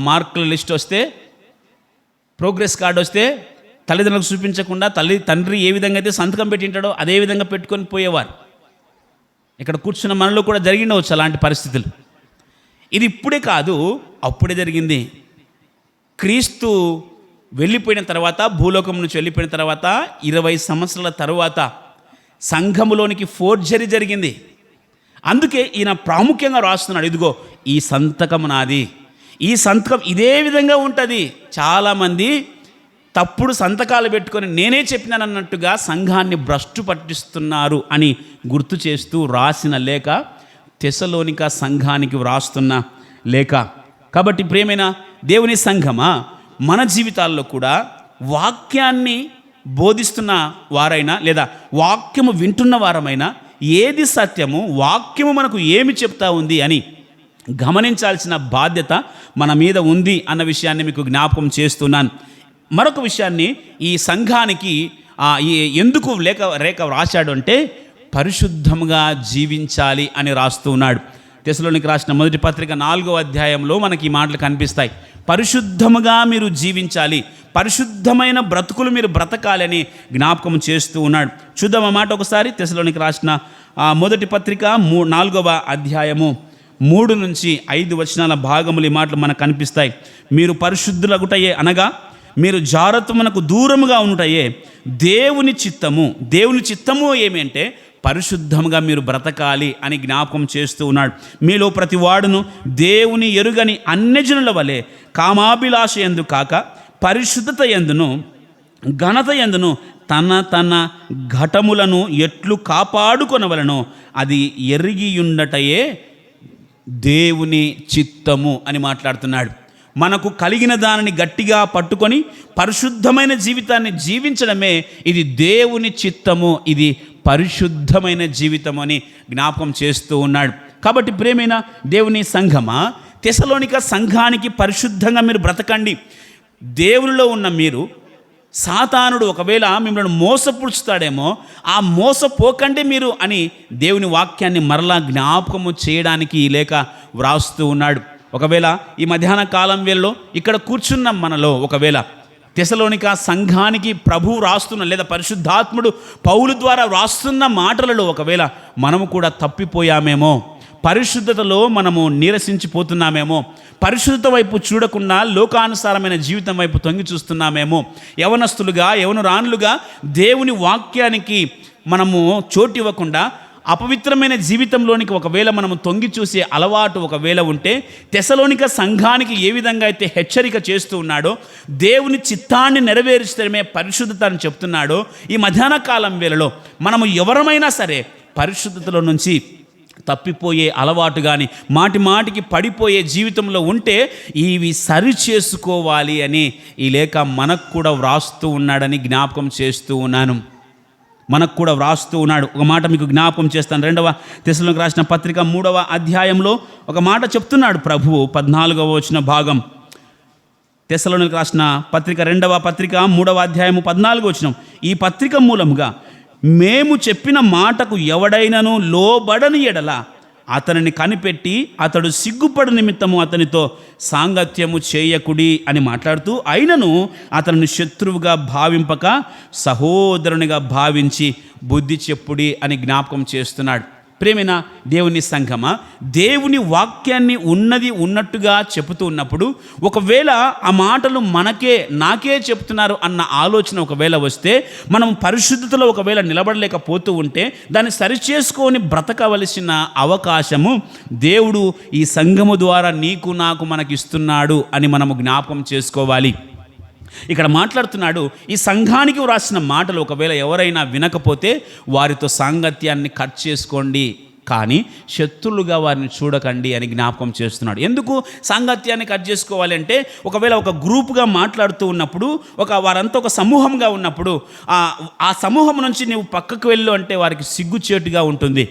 మార్కుల లిస్ట్ వస్తే, ప్రోగ్రెస్ కార్డు వస్తే తల్లిదండ్రులకు చూపించకుండా తండ్రి ఏ విధంగా అయితే సంతకం పెట్టింటాడో అదే విధంగా పెట్టుకొని పోయేవారు. ఇక్కడ కూర్చున్న మనలో కూడా జరిగిండవచ్చు అలాంటి పరిస్థితులు. ఇది ఇప్పుడే కాదు, అప్పుడే జరిగింది. క్రీస్తు వెళ్ళిపోయిన తర్వాత, భూలోకం నుంచి వెళ్ళిపోయిన తర్వాత 20 సంవత్సరాల తరువాత సంఘములోనికి ఫోర్జరీ జరిగింది. అందుకే ఈయన ప్రాముఖ్యంగా రాస్తున్నాడు, ఇదిగో ఈ సంతకం నాది, ఈ సంతకం ఇదే విధంగా ఉంటుంది. చాలామంది తప్పుడు సంతకాలు పెట్టుకొని నేనే చెప్పినానన్నట్టుగా సంఘాన్ని భ్రష్టు పట్టిస్తున్నారు అని గుర్తు చేస్తూ రాసిన లేఖ తెస్సలోనిక సంఘానికి వ్రాస్తున్న లేఖ. కాబట్టి ప్రియమైన దేవుని సంఘమా, మన జీవితాల్లో కూడా వాక్యాన్ని బోధిస్తున్న వారైనా లేదా వాక్యము వింటున్న వారమైనా ఏది సత్యము, వాక్యము మనకు ఏమి చెప్తా ఉంది అని గమనించాల్సిన బాధ్యత మన మీద ఉంది అన్న విషయాన్ని మీకు జ్ఞాపకం చేస్తున్నాను. మరొక విషయాన్ని ఈ సంఘానికి ఎందుకు రేఖ రాశాడు అంటే పరిశుద్ధంగా జీవించాలి అని రాస్తూ ఉన్నాడు. తెస్సలోనికి రాసిన మొదటి పత్రిక 4వ అధ్యాయంలో మనకి ఈ మాటలు కనిపిస్తాయి. పరిశుద్ధముగా మీరు జీవించాలి, పరిశుద్ధమైన బ్రతుకులు మీరు బ్రతకాలని జ్ఞాపకం చేస్తూ ఉన్నాడు. చూద్దాం ఆ మాట ఒకసారి. తెస్సలోనికి రాసిన మొదటి పత్రిక 4వ అధ్యాయము 3 నుంచి 5 వచనాల భాగములు ఈ మాటలు మనకు కనిపిస్తాయి. మీరు పరిశుద్ధులగుటయే అనగా మీరు జారత్వమునకు దూరముగా ఉంటయే దేవుని చిత్తము ఏమి అంటే పరిశుద్ధముగా మీరు బ్రతకాలి అని జ్ఞాపకం చేస్తూ ఉన్నాడు. మీలో ప్రతి వాడును దేవుని ఎరుగని అన్యజనుల వలె కామాభిలాష యందు కాక పరిశుద్ధత యందును ఘనత యందును తన ఘటములను ఎట్లు కాపాడుకొనవలనో అది ఎరిగియుండటయే దేవుని చిత్తము అని మాట్లాడుతున్నాడు. మనకు కలిగిన దానిని గట్టిగా పట్టుకొని పరిశుద్ధమైన జీవితాన్ని జీవించడమే ఇది దేవుని చిత్తము, ఇది పరిశుద్ధమైన జీవితం అని జ్ఞాపకం చేస్తూ ఉన్నాడు. కాబట్టి ప్రియమైన దేవుని సంఘమా, తెస్సలోనిక సంఘానికి పరిశుద్ధంగా మీరు బ్రతకండి. దేవునిలో ఉన్న మీరు, సాతానుడు ఒకవేళ మిమ్మల్ని మోసపుడుచుతాడేమో, ఆ మోసపోకండి మీరు అని దేవుని వాక్యాన్ని మరలా జ్ఞాపకము చేయడానికి ఈ లేఖ వ్రాస్తూ ఉన్నాడు. ఒకవేళ ఈ మధ్యాహ్న కాలం వేళలో ఇక్కడ కూర్చున్న మనలో ఒకవేళ తెస్సలోనిక సంఘానికి ప్రభువు రాస్తున్న లేదా పరిశుద్ధాత్ముడు పౌలు ద్వారా రాస్తున్న మాటలలో ఒకవేళ మనము కూడా తప్పిపోయామేమో, పరిశుద్ధతలో మనము నీరసించిపోతున్నామేమో, పరిశుద్ధత వైపు చూడకుండా లోకానుసారమైన జీవితం వైపు తొంగి చూస్తున్నామేమో, యవనరాణులుగా దేవుని వాక్యానికి మనము చోటివ్వకుండా అపవిత్రమైన జీవితంలోనికి ఒకవేళ మనము తొంగి చూసే అలవాటు ఒకవేళ ఉంటే, తెస్సలోనిక సంఘానికి ఏ విధంగా అయితే హెచ్చరిక చేస్తూ ఉన్నాడో, దేవుని చిత్తాన్ని నెరవేర్చడమే పరిశుద్ధత అని చెప్తున్నాడో, ఈ మధ్యాహ్న కాలం వేళలో మనము ఎవరమైనా సరే పరిశుద్ధతలో నుంచి తప్పిపోయే అలవాటు కానీ మాటికి పడిపోయే జీవితంలో ఉంటే ఇవి సరి చేసుకోవాలి అని ఈ లేఖ మనకు కూడా వ్రాస్తూ ఉన్నాడని జ్ఞాపకం చేస్తూ ఉన్నాను. మనకు కూడా వ్రాస్తూ ఉన్నాడు. ఒక మాట మీకు జ్ఞాపకం చేస్తాను. 2వ తెస్సలోనికి రాసిన పత్రిక 3వ అధ్యాయంలో ఒక మాట చెప్తున్నాడు ప్రభువు. 14వ వచన భాగం, తెస్సలోనికి రాసిన పత్రిక 2వ పత్రిక 3వ అధ్యాయము 14వ వచనం. ఈ పత్రిక మూలముగా మేము చెప్పిన మాటకు ఎవడైనను లోబడని ఎడల అతనిని కనిపెట్టి అతడు సిగ్గుపడు నిమిత్తము అతనితో సాంగత్యము చేయకుడి అని మాట్లాడుతూ, అయినను అతనిని శత్రువుగా భావింపక సహోదరునిగా భావించి బుద్ధి చెప్పుడి అని జ్ఞాపకం చేస్తున్నాడు. ప్రేమైన దేవుని సంఘమా, దేవుని వాక్యాన్ని ఉన్నది ఉన్నట్టుగా చెబుతూ ఉన్నప్పుడు ఒకవేళ ఆ మాటలు నాకే చెప్తున్నారు అన్న ఆలోచన ఒకవేళ వస్తే, మనం పరిశుద్ధతలో ఒకవేళ నిలబడలేకపోతూ ఉంటే దాన్ని సరిచేసుకొని బ్రతకవలసిన అవకాశము దేవుడు ఈ సంఘము ద్వారా నీకు నాకు మనకిస్తున్నాడు అని మనము జ్ఞాపకం చేసుకోవాలి. ఇక్కడ మాట్లాడుతున్నాడు, ఈ సంఘానికి వ్రాసిన మాటలు ఒకవేళ ఎవరైనా వినకపోతే వారితో సాంగత్యాన్ని కట్ చేసుకోండి, కానీ శత్రులుగా వారిని చూడకండి అని జ్ఞాపకం చేస్తున్నాడు. ఎందుకు సాంగత్యాన్ని కట్ చేసుకోవాలి అంటే, ఒకవేళ ఒక గ్రూప్గా మాట్లాడుతూ ఉన్నప్పుడు, వారంతా ఒక సమూహంగా ఉన్నప్పుడు ఆ సమూహం నుంచి నువ్వు పక్కకు వెళ్ళు అంటే వారికి సిగ్గుచేటుగా ఉంటుంది.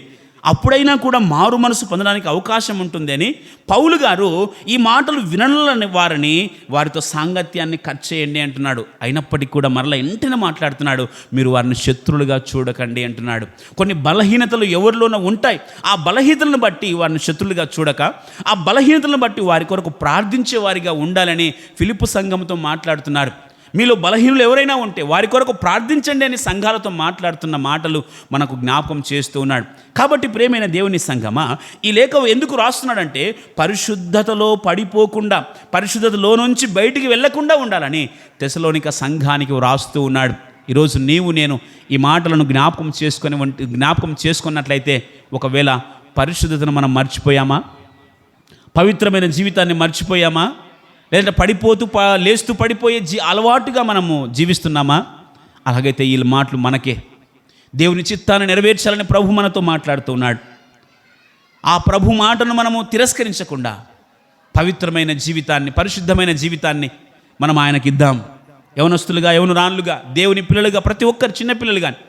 అప్పుడైనా కూడా మారు మనసు పొందడానికి అవకాశం ఉంటుంది అని పౌలు గారు ఈ మాటలు వినలని వారితో సాంగత్యాన్ని కట్ చేయండి అంటున్నాడు. అయినప్పటికీ కూడా మరలా వెంటనే మాట్లాడుతున్నాడు, మీరు వారిని శత్రులుగా చూడకండి అంటున్నాడు. కొన్ని బలహీనతలు ఎవరిలోనూ ఉంటాయి. ఆ బలహీనతలను బట్టి వారిని శత్రులుగా చూడక, ఆ బలహీనతలను బట్టి వారి కొరకు ప్రార్థించే వారిగా ఉండాలని ఫిలిప్పు సంఘంతో మాట్లాడుతున్నారు. మీలో బలహీనులు ఎవరైనా ఉంటే వారి కొరకు ప్రార్థించండి అని సంఘాలతో మాట్లాడుతున్న మాటలు మనకు జ్ఞాపకం చేస్తూ ఉన్నాడు. కాబట్టి ప్రియమైన దేవుని సంఘమా, ఈ లేఖ ఎందుకు రాస్తున్నాడంటే, పరిశుద్ధతలో పడిపోకుండా, పరిశుద్ధతలో నుంచి బయటికి వెళ్లకుండా ఉండాలని తెసలోనిక సంఘానికి రాస్తూ ఉన్నాడు. ఈరోజు నేను ఈ మాటలను జ్ఞాపకం చేసుకున్నట్లయితే, ఒకవేళ పరిశుద్ధతను మనం మర్చిపోయామా, పవిత్రమైన జీవితాన్ని మర్చిపోయామా, లేదంటే లేస్తూ పడిపోయే అలవాటుగా మనము జీవిస్తున్నామా? అలాగైతే ఈ మాటలు మనకే. దేవుని చిత్తాన్ని నెరవేర్చాలని ప్రభు మనతో మాట్లాడుతూ ఉన్నాడు. ఆ ప్రభు మాటను మనము తిరస్కరించకుండా పవిత్రమైన జీవితాన్ని, పరిశుద్ధమైన జీవితాన్ని మనం ఆయనకి ఇద్దాం. యవనస్తులుగా, యవనురాన్లుగా, దేవుని పిల్లలుగా, ప్రతి ఒక్కరు, చిన్నపిల్లలు కానీ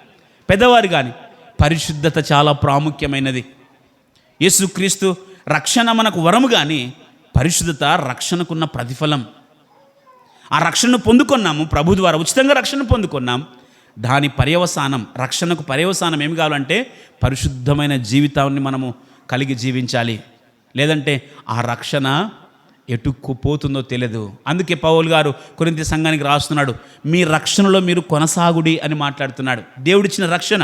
పెద్దవారు కానీ, పరిశుద్ధత చాలా ప్రాముఖ్యమైనది. యేసుక్రీస్తు రక్షణ మనకు వరము, కానీ పరిశుద్ధత రక్షణకున్న ప్రతిఫలం. ఆ రక్షణను పొందుకున్నాము ప్రభు ద్వారా, ఉచితంగా రక్షణ పొందుకున్నాం. దాని పర్యవసానం, రక్షణకు పర్యవసానం ఏమి కావాలంటే పరిశుద్ధమైన జీవితాన్ని మనము కలిగి జీవించాలి. లేదంటే ఆ రక్షణ ఎటుక్కుపోతుందో తెలియదు. అందుకే పౌలు గారు కొరింథీ సంఘానికి రాస్తున్నాడు, మీ రక్షణలో మీరు కొనసాగుడి అని మాట్లాడుతున్నాడు. దేవుడిచ్చిన రక్షణ,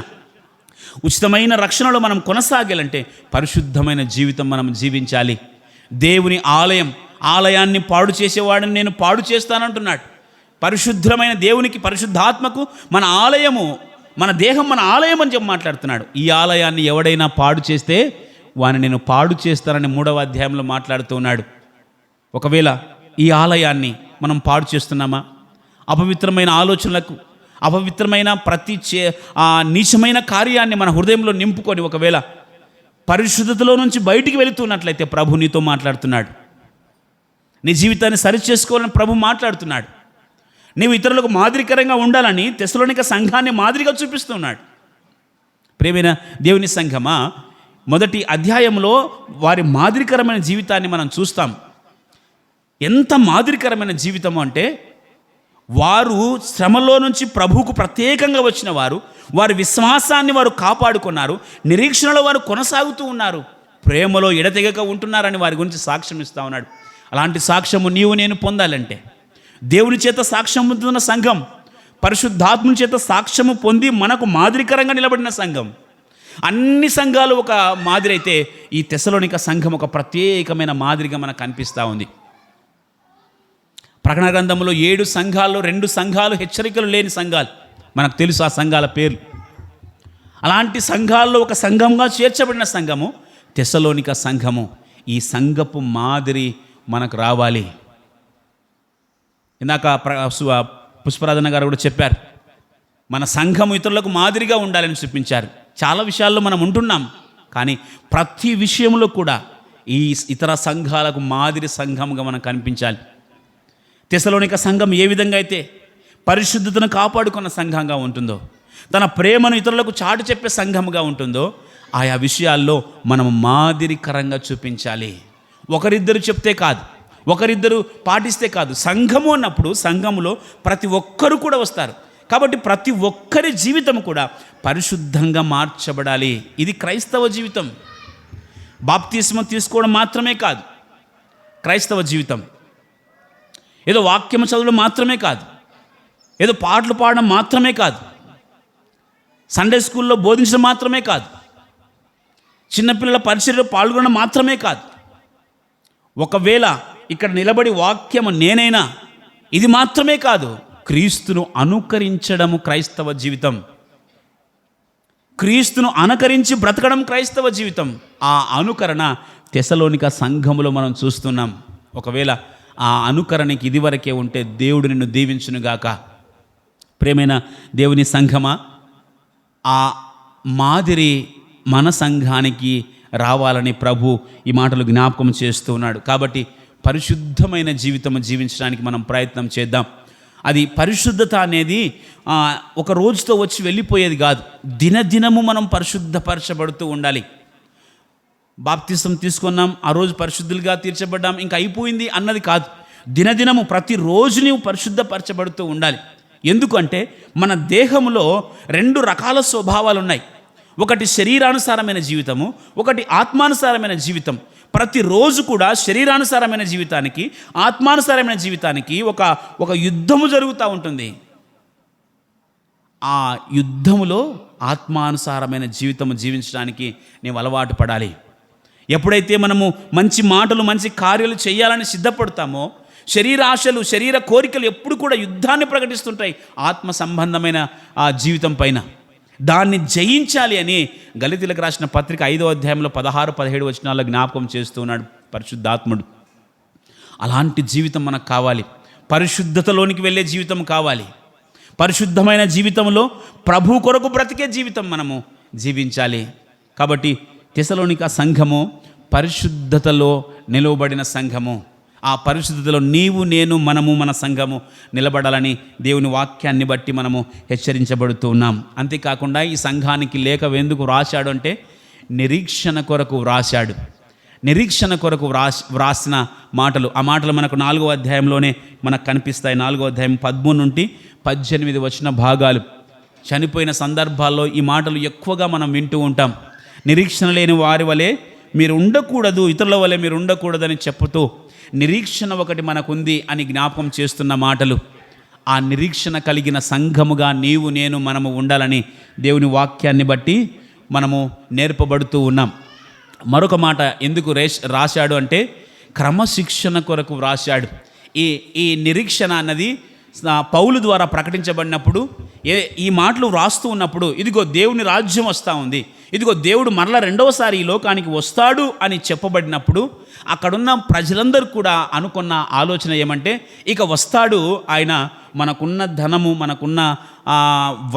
ఉచితమైన రక్షణలో మనం కొనసాగాలంటే పరిశుద్ధమైన జీవితం మనం జీవించాలి. దేవుని ఆలయాన్ని పాడు చేసేవాడిని నేను పాడు చేస్తానంటున్నాడు. పరిశుద్ధమైన దేవునికి, పరిశుద్ధాత్మకు మన ఆలయము, మన దేహం మన ఆలయం అని చెప్పి మాట్లాడుతున్నాడు. ఈ ఆలయాన్ని ఎవడైనా పాడు చేస్తే వాని నేను పాడు చేస్తానని 3వ అధ్యాయంలో మాట్లాడుతూ ఉన్నాడు. ఒకవేళ ఈ ఆలయాన్ని మనం పాడు చేస్తున్నామా? అపవిత్రమైన ఆలోచనలకు, అపవిత్రమైన ప్రతి నీచమైన కార్యాన్ని మన హృదయంలో నింపుకొని ఒకవేళ పరిశుద్ధతలో నుంచి బయటికి వెళుతున్నట్లయితే ప్రభు నీతో మాట్లాడుతున్నాడు. నీ జీవితాన్ని సరిచేసుకోవాలని ప్రభు మాట్లాడుతున్నాడు. నీవు ఇతరులకు మాదిరికరంగా ఉండాలని తెసలోనిక సంఘాన్ని మాదిరిగా చూపిస్తున్నాడు. ప్రియమైన దేవుని సంఘమా, మొదటి అధ్యాయంలో వారి మాదిరికరమైన జీవితాన్ని మనం చూస్తాం. ఎంత మాదిరికరమైన జీవితము అంటే, వారు శ్రమలో నుంచి ప్రభువుకు ప్రత్యేకంగా వచ్చిన వారి విశ్వాసాన్ని వారు కాపాడుకున్నారు, నిరీక్షణలో వారు కొనసాగుతూ ఉన్నారు, ప్రేమలో ఎడతెగక ఉంటున్నారని వారి గురించి సాక్ష్యం ఇస్తూ ఉన్నాడు. అలాంటి సాక్ష్యము నేను పొందాలంటే, దేవుని చేత సాక్ష్యం పొందుతున్న సంఘం, పరిశుద్ధాత్ముని చేత సాక్ష్యము పొంది మనకు మాదిరికరంగా నిలబడిన సంఘం. అన్ని సంఘాలు ఒక మాదిరి అయితే ఈ తెసలోనిక సంఘం ఒక ప్రత్యేకమైన మాదిరిగా మనకు కనిపిస్తూ ఉంది. ప్రకటన గ్రంథంలో 7 సంఘాల్లో 2 సంఘాలు హెచ్చరికలు లేని సంఘాలు, మనకు తెలుసు ఆ సంఘాల పేర్లు. అలాంటి సంఘాల్లో ఒక సంఘంగా చేర్చబడిన సంఘము తెసలోనిక సంఘము. ఈ సంఘపు మాదిరి మనకు రావాలి. ఇందాక పుష్పరాధన గారు కూడా చెప్పారు, మన సంఘము ఇతరులకు మాదిరిగా ఉండాలని చూపించారు. చాలా విషయాల్లో మనం ఉంటున్నాం, కానీ ప్రతి విషయంలో కూడా ఈ ఇతర సంఘాలకు మాదిరి సంఘంగా మనం కనిపించాలి. తెసలోనిక సంఘం ఏ విధంగా అయితే పరిశుద్ధతను కాపాడుకున్న సంఘంగా ఉంటుందో, తన ప్రేమను ఇతరులకు చాటు చెప్పే సంఘముగా ఉంటుందో, ఆయా విషయాల్లో మనం మాదిరికరంగా చూపించాలి. ఒకరిద్దరు చెప్తే కాదు, ఒకరిద్దరు పాటిస్తే కాదు. సంఘము అన్నప్పుడు సంఘములో ప్రతి ఒక్కరు కూడా వస్తారు. కాబట్టి ప్రతి ఒక్కరి జీవితం కూడా పరిశుద్ధంగా మార్చబడాలి. ఇది క్రైస్తవ జీవితం. బాప్తిస్మం తీసుకోవడం మాత్రమే కాదు క్రైస్తవ జీవితం. ఏదో వాక్యం చదవడం మాత్రమే కాదు, ఏదో పాటలు పాడడం మాత్రమే కాదు, సండే స్కూల్లో బోధించడం మాత్రమే కాదు. చిన్నపిల్లల పరిచర్యలో పాల్గొనడం మాత్రమే కాదు, ఒకవేళ ఇక్కడ నిలబడి వాక్యము నేనైనా, ఇది మాత్రమే కాదు, క్రీస్తును అనుకరించడము క్రైస్తవ జీవితం. క్రీస్తును అనుకరించి బ్రతకడం క్రైస్తవ జీవితం. ఆ అనుకరణ తెసలోనిక సంఘములో మనం చూస్తున్నాం. ఒకవేళ ఆ అనుకరణకి ఇదివరకే ఉంటే దేవుడు నిన్ను దీవించునుగాక. ప్రేమైన దేవుని సంఘమా, ఆ మాదిరి మన సంఘానికి రావాలని ప్రభు ఈ మాటలు జ్ఞాపకం చేస్తూ ఉన్నాడు. కాబట్టి పరిశుద్ధమైన జీవితం జీవించడానికి మనం ప్రయత్నం చేద్దాం. అది పరిశుద్ధత అనేది ఒక రోజుతో వచ్చి వెళ్ళిపోయేది కాదు. దినదినము మనం పరిశుద్ధపరచబడుతూ ఉండాలి. బాప్తిసం తీసుకున్నాం, ఆ రోజు పరిశుద్ధులుగా తీర్చబడ్డాం, ఇంకా అయిపోయింది అన్నది కాదు. దినదినము ప్రతిరోజు నీవు పరిశుద్ధపరచబడుతూ ఉండాలి. ఎందుకంటే మన దేహంలో 2 రకాల స్వభావాలు ఉన్నాయి. ఒకటి శరీరానుసారమైన జీవితము, ఒకటి ఆత్మానుసారమైన జీవితం. ప్రతిరోజు కూడా శరీరానుసారమైన జీవితానికి, ఆత్మానుసారమైన జీవితానికి ఒక యుద్ధము జరుగుతూ ఉంటుంది. ఆ యుద్ధములో ఆత్మానుసారమైన జీవితము జీవించడానికి నీవు అలవాటు పడాలి. ఎప్పుడైతే మనము మంచి మాటలు, మంచి కార్యాలు చేయాలని సిద్ధపడతామో, శరీరాశలు, శరీర కోరికలు ఎప్పుడు కూడా యుద్ధాన్ని ప్రకటిస్తుంటాయి ఆత్మ సంబంధమైన ఆ జీవితం పైన. దాన్ని జయించాలి అని గలితీలకు రాసిన పత్రిక 5వ అధ్యాయంలో 16-17 వచనాల్లో జ్ఞాపకం చేస్తూ ఉన్నాడు పరిశుద్ధాత్ముడు. అలాంటి జీవితం మనకు కావాలి. పరిశుద్ధతలోనికి వెళ్ళే జీవితం కావాలి. పరిశుద్ధమైన జీవితంలో ప్రభు కొరకు బ్రతికే జీవితం మనము జీవించాలి. కాబట్టి తెసలోనిక సంఘము పరిశుద్ధతలో నిలువబడిన సంఘము. ఆ పరిశుద్ధతలో నీవు, నేను, మనము, మన సంఘము నిలబడాలని దేవుని వాక్యాన్ని బట్టి మనము హెచ్చరించబడుతూ ఉన్నాం. అంతేకాకుండా ఈ సంఘానికి లేఖ ఎందుకు వ్రాశాడు అంటే నిరీక్షణ కొరకు వ్రాశాడు. నిరీక్షణ కొరకు వ్రాసిన మాటలు, ఆ మాటలు మనకు 4వ అధ్యాయంలోనే మనకు కనిపిస్తాయి. 4వ అధ్యాయం 13 నుండి 18 వచన భాగాలు. చనిపోయిన సందర్భాల్లో ఈ మాటలు ఎక్కువగా మనం వింటూ ఉంటాం. నిరీక్షణ లేని వారి వలె మీరు ఉండకూడదు, ఇతరుల వలె మీరు ఉండకూడదని చెప్పుతూ నిరీక్షణ ఒకటి మనకుంది అని జ్ఞాపకం చేస్తున్న మాటలు. ఆ నిరీక్షణ కలిగిన సంఘముగా నీవు, నేను, మనము ఉండాలని దేవుని వాక్యాన్ని బట్టి మనము నేర్పబడుతూ ఉన్నాం. మరొక మాట ఎందుకు రాశాడు అంటే క్రమశిక్షణ కొరకు వ్రాశాడు. ఈ నిరీక్షణ అన్నది పౌలు ద్వారా ప్రకటించబడినప్పుడు, ఈ మాటలు వ్రాస్తూ ఉన్నప్పుడు, ఇదిగో దేవుని రాజ్యం వస్తూ ఉంది, ఇదిగో దేవుడు మరలా 2వసారి ఈ లోకానికి వస్తాడు అని చెప్పబడినప్పుడు అక్కడున్న ప్రజలందరూ కూడా అనుకున్న ఆలోచన ఏమంటే, ఇక వస్తాడు ఆయన, మనకున్న ధనము, మనకున్న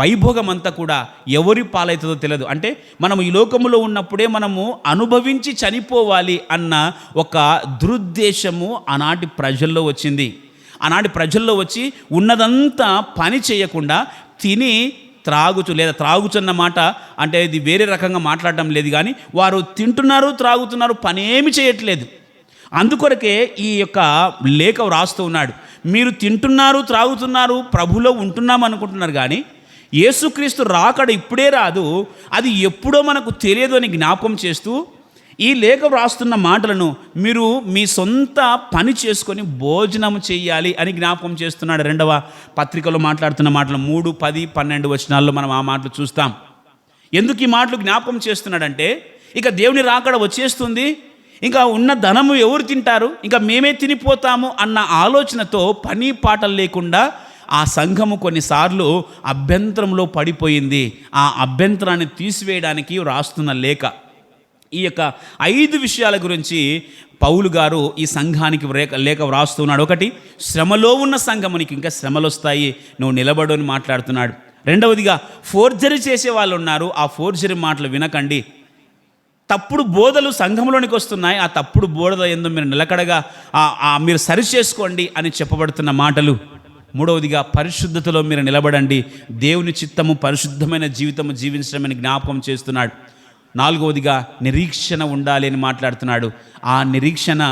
వైభోగం అంతా కూడా ఎవరి పాలవుతుందో తెలియదు. అంటే మనము ఈ లోకములో ఉన్నప్పుడే మనము అనుభవించి చనిపోవాలి అన్న ఒక దురుద్దేశము ఆనాటి ప్రజల్లో వచ్చింది. ఆనాటి ప్రజల్లో వచ్చి ఉన్నదంతా పని చేయకుండా తిని త్రాగుచున్న మాట అంటే ఇది వేరే రకంగా మాట్లాడటం లేదు, కానీ వారు తింటున్నారు, త్రాగుతున్నారు, పనేమి చేయట్లేదు. అందుకొరకే ఈ యొక్క లేఖ వ్రాస్తూ ఉన్నాడు. మీరు తింటున్నారు, త్రాగుతున్నారు, ప్రభులో ఉంటున్నాం అనుకుంటున్నారు, కానీ యేసుక్రీస్తు రాకడ ఇప్పుడే రాదు, అది ఎప్పుడో మనకు తెలియదు అని జ్ఞాపకం చేస్తూ ఈ లేఖ వ్రాస్తున్న మాటలను మీరు మీ సొంత పని చేసుకొని భోజనం చేయాలి అని జ్ఞాపకం చేస్తున్నాడు. 2వ పత్రికలో మాట్లాడుతున్న మాటలు 3, 10, 12 వచనాల్లో మనం ఆ మాటలు చూస్తాం. ఎందుకు ఈ మాటలు జ్ఞాపకం చేస్తున్నాడంటే, ఇక దేవుని రాకడ వచ్చేస్తుంది, ఇంకా ఉన్న ధనము ఎవరు తింటారు, ఇంకా మేమే తినిపోతాము అన్న ఆలోచనతో పని పాటలు లేకుండా ఆ సంఘము కొన్నిసార్లు అభ్యంతరంలో పడిపోయింది. ఆ అభ్యంతరాన్ని తీసివేయడానికి రాస్తున్న లేఖ. ఈ యొక్క 5 విషయాల గురించి పౌలు గారు ఈ సంఘానికి లేఖ వ్రాస్తున్నాడు. ఒకటి, శ్రమలో ఉన్న సంఘము, నీకు ఇంకా శ్రమలు వస్తాయి, నువ్వు నిలబడు అని మాట్లాడుతున్నాడు. 2వదిగా, ఫోర్జరీ చేసే వాళ్ళు ఉన్నారు, ఆ ఫోర్జరీ మాటలు వినకండి. తప్పుడు బోధలు సంఘంలోనికి వస్తున్నాయి, ఆ తప్పుడు బోధ ఎందు మీరు నిలకడగా మీరు సరి చేసుకోండి అని చెప్పబడుతున్న మాటలు. 3వదిగా, పరిశుద్ధతలో మీరు నిలబడండి, దేవుని చిత్తము పరిశుద్ధమైన జీవితము జీవించడమని జ్ఞాపకం చేస్తున్నాడు. 4వదిగా, నిరీక్షణ ఉండాలి అని మాట్లాడుతున్నాడు. ఆ నిరీక్షణ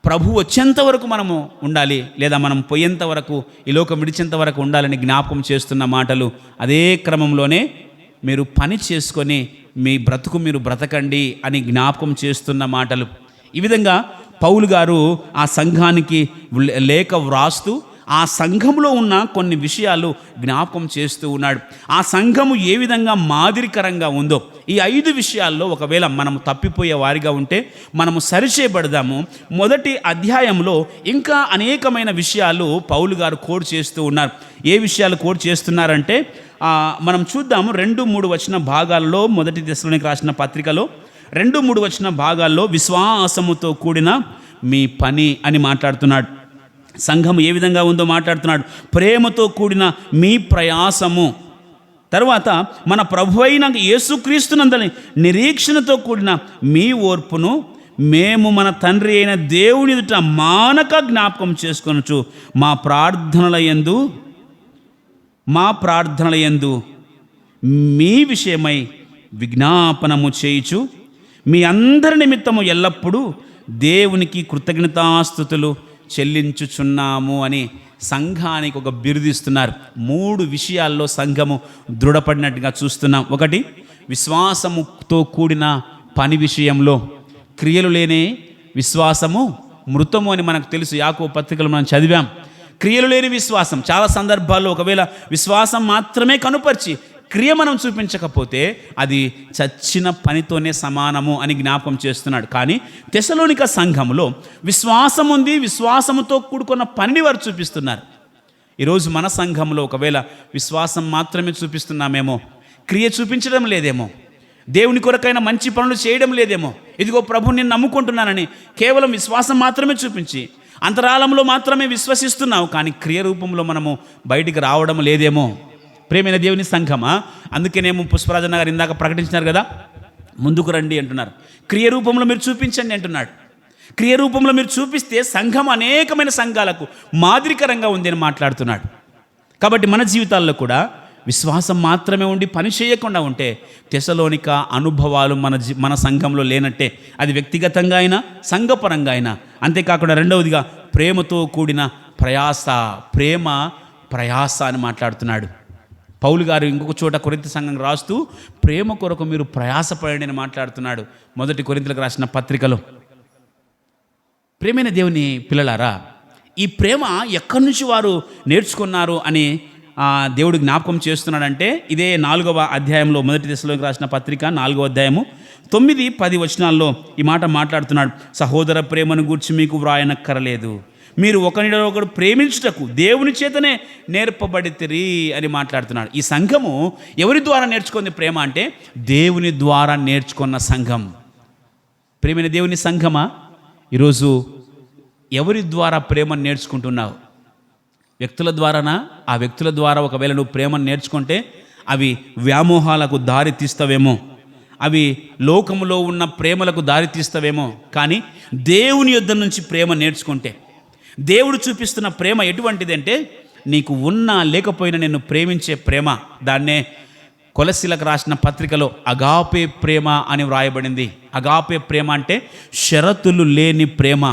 ప్రభు వచ్చేంత వరకు మనము ఉండాలి, లేదా మనం పోయేంత వరకు, ఈ లోకం విడిచేంత వరకు ఉండాలని జ్ఞాపకం చేస్తున్న మాటలు. అదే క్రమంలోనే మీరు పని చేసుకొని మీ బ్రతుకు మీరు బ్రతకండి అని జ్ఞాపకం చేస్తున్న మాటలు. ఈ విధంగా పౌలు గారు ఆ సంఘానికి లేఖ వ్రాస్తూ ఆ సంఘములో ఉన్న కొన్ని విషయాలు జ్ఞాపకం చేస్తూ ఉన్నాడు. ఆ సంఘము ఏ విధంగా మాదిరికరంగా ఉందో ఈ 5 విషయాల్లో ఒకవేళ మనము తప్పిపోయే వారిగా ఉంటే మనము సరిచేయబడదాము. మొదటి అధ్యాయంలో ఇంకా అనేకమైన విషయాలు పౌలు గారు కోడ్ చేస్తూ ఉన్నారు. ఏ విషయాలు కోడ్ చేస్తున్నారంటే మనం చూద్దాము. 2-3 వచన భాగాల్లో, మొదటి దశలోనికి రాసిన పత్రికలో 2-3 వచన భాగాల్లో విశ్వాసముతో కూడిన మీ పని అని మాట్లాడుతున్నాడు. సంఘం ఏ విధంగా ఉందో మాట్లాడుతున్నాడు. ప్రేమతో కూడిన మీ ప్రయాసము, తర్వాత మన ప్రభు అయిన యేసుక్రీస్తునందని నిరీక్షణతో కూడిన మీ ఓర్పును మేము మన తండ్రి అయిన దేవుని ఎదుట మానక జ్ఞాపకం చేసుకొనుచు మా ప్రార్థనల యందు మీ విషయమై విజ్ఞాపనము చేయుచు మీ అందరి నిమిత్తము ఎల్లప్పుడూ దేవునికి కృతజ్ఞతాస్తుతులు చెల్లించుచున్నాము అని సంఘానికి ఒక బిరుదిస్తున్నారు. 3 విషయాల్లో సంఘము దృఢపడినట్టుగా చూస్తున్నాం. ఒకటి, విశ్వాసముతో కూడిన పని విషయంలో. క్రియలు లేని విశ్వాసము మృతము అని మనకు తెలుసు. యాకోబు పత్రికలు మనం చదివాం. క్రియలు లేని విశ్వాసం, చాలా సందర్భాల్లో ఒకవేళ విశ్వాసం మాత్రమే కనుపరిచి క్రియ మనం చూపించకపోతే అది చచ్చిన పనితోనే సమానము అని జ్ఞాపకం చేస్తున్నాడు. కానీ తెసలోనిక సంఘములో విశ్వాసం ఉంది, విశ్వాసముతో కూడుకున్న పనిని వారు చూపిస్తున్నారు. ఈరోజు మన సంఘంలో ఒకవేళ విశ్వాసం మాత్రమే చూపిస్తున్నామేమో, క్రియ చూపించడం లేదేమో, దేవుని కొరకైన మంచి పనులు చేయడం లేదేమో, ఇదిగో ప్రభు నేను నమ్ముకుంటున్నానని కేవలం విశ్వాసం మాత్రమే చూపించి అంతరాళంలో మాత్రమే విశ్వసిస్తున్నావు, కానీ క్రియ రూపంలో మనము బయటికి రావడం లేదేమో. ప్రేమైన దేవుని సంఘమా, అందుకేనేమో పుష్పరాజన్న గారు ఇందాక ప్రకటించినారు కదా, ముందుకు రండి అంటున్నారు. క్రియ రూపంలో మీరు చూపించండి అంటున్నాడు. క్రియ రూపంలో మీరు చూపిస్తే సంఘం అనేకమైన సంఘాలకు మాదిరికరంగా ఉంది అని మాట్లాడుతున్నాడు. కాబట్టి మన జీవితాల్లో కూడా విశ్వాసం మాత్రమే ఉండి పని చేయకుండా ఉంటే తెసలోనిక అనుభవాలు మన సంఘంలో లేనట్టే. అది వ్యక్తిగతంగా అయినా సంఘపరంగా అయినా. అంతేకాకుండా రెండవదిగా ప్రేమతో కూడిన ప్రయాస, ప్రయాస అని మాట్లాడుతున్నాడు. పౌలు గారు ఇంకొక చోట కొరింథీ సంఘం రాస్తూ ప్రేమ కొరకు మీరు ప్రయాసపడండి అని మాట్లాడుతున్నాడు. మొదటి కొరింథీలకు రాసిన పత్రికలో. ప్రేమైన దేవుని పిల్లలారా, ఈ ప్రేమ ఎక్కడి నుంచి వారు నేర్చుకున్నారు అని దేవుడు జ్ఞాపకం చేస్తున్నాడంటే ఇదే 4వ అధ్యాయంలో, మొదటి దశలోకి రాసిన పత్రిక 4వ అధ్యాయము 9-10 వచనాల్లో ఈ మాట మాట్లాడుతున్నాడు. సహోదర ప్రేమను గూర్చి మీకు వ్రాయనక్కరలేదు, మీరు ఒకరినొకడు ప్రేమించుటకు దేవుని చేతనే నేర్పబడితిరి అని మాట్లాడుతున్నాడు. ఈ సంఘము ఎవరి ద్వారా నేర్చుకుంది ప్రేమ అంటే దేవుని ద్వారా నేర్చుకున్న సంఘం. ప్రేమైన దేవుని సంఘమా, ఈరోజు ఎవరి ద్వారా ప్రేమను నేర్చుకుంటున్నావు? వ్యక్తుల ద్వారానా? ఆ వ్యక్తుల ద్వారా ఒకవేళ నువ్వు ప్రేమను నేర్చుకుంటే అవి వ్యామోహాలకు దారి తీస్తావేమో, అవి లోకములో ఉన్న ప్రేమలకు దారి తీస్తావేమో. కానీ దేవుని యొద్ద నుంచి ప్రేమ నేర్చుకుంటే, దేవుడు చూపిస్తున్న ప్రేమ ఎటువంటిదంటే నీకు ఉన్నా లేకపోయినా నిన్ను ప్రేమించే ప్రేమ. దాన్నే కొలస్సీలకు రాసిన పత్రికలో అగాపే ప్రేమ అని వ్రాయబడింది. అగాపే ప్రేమ అంటే షరతులు లేని ప్రేమ.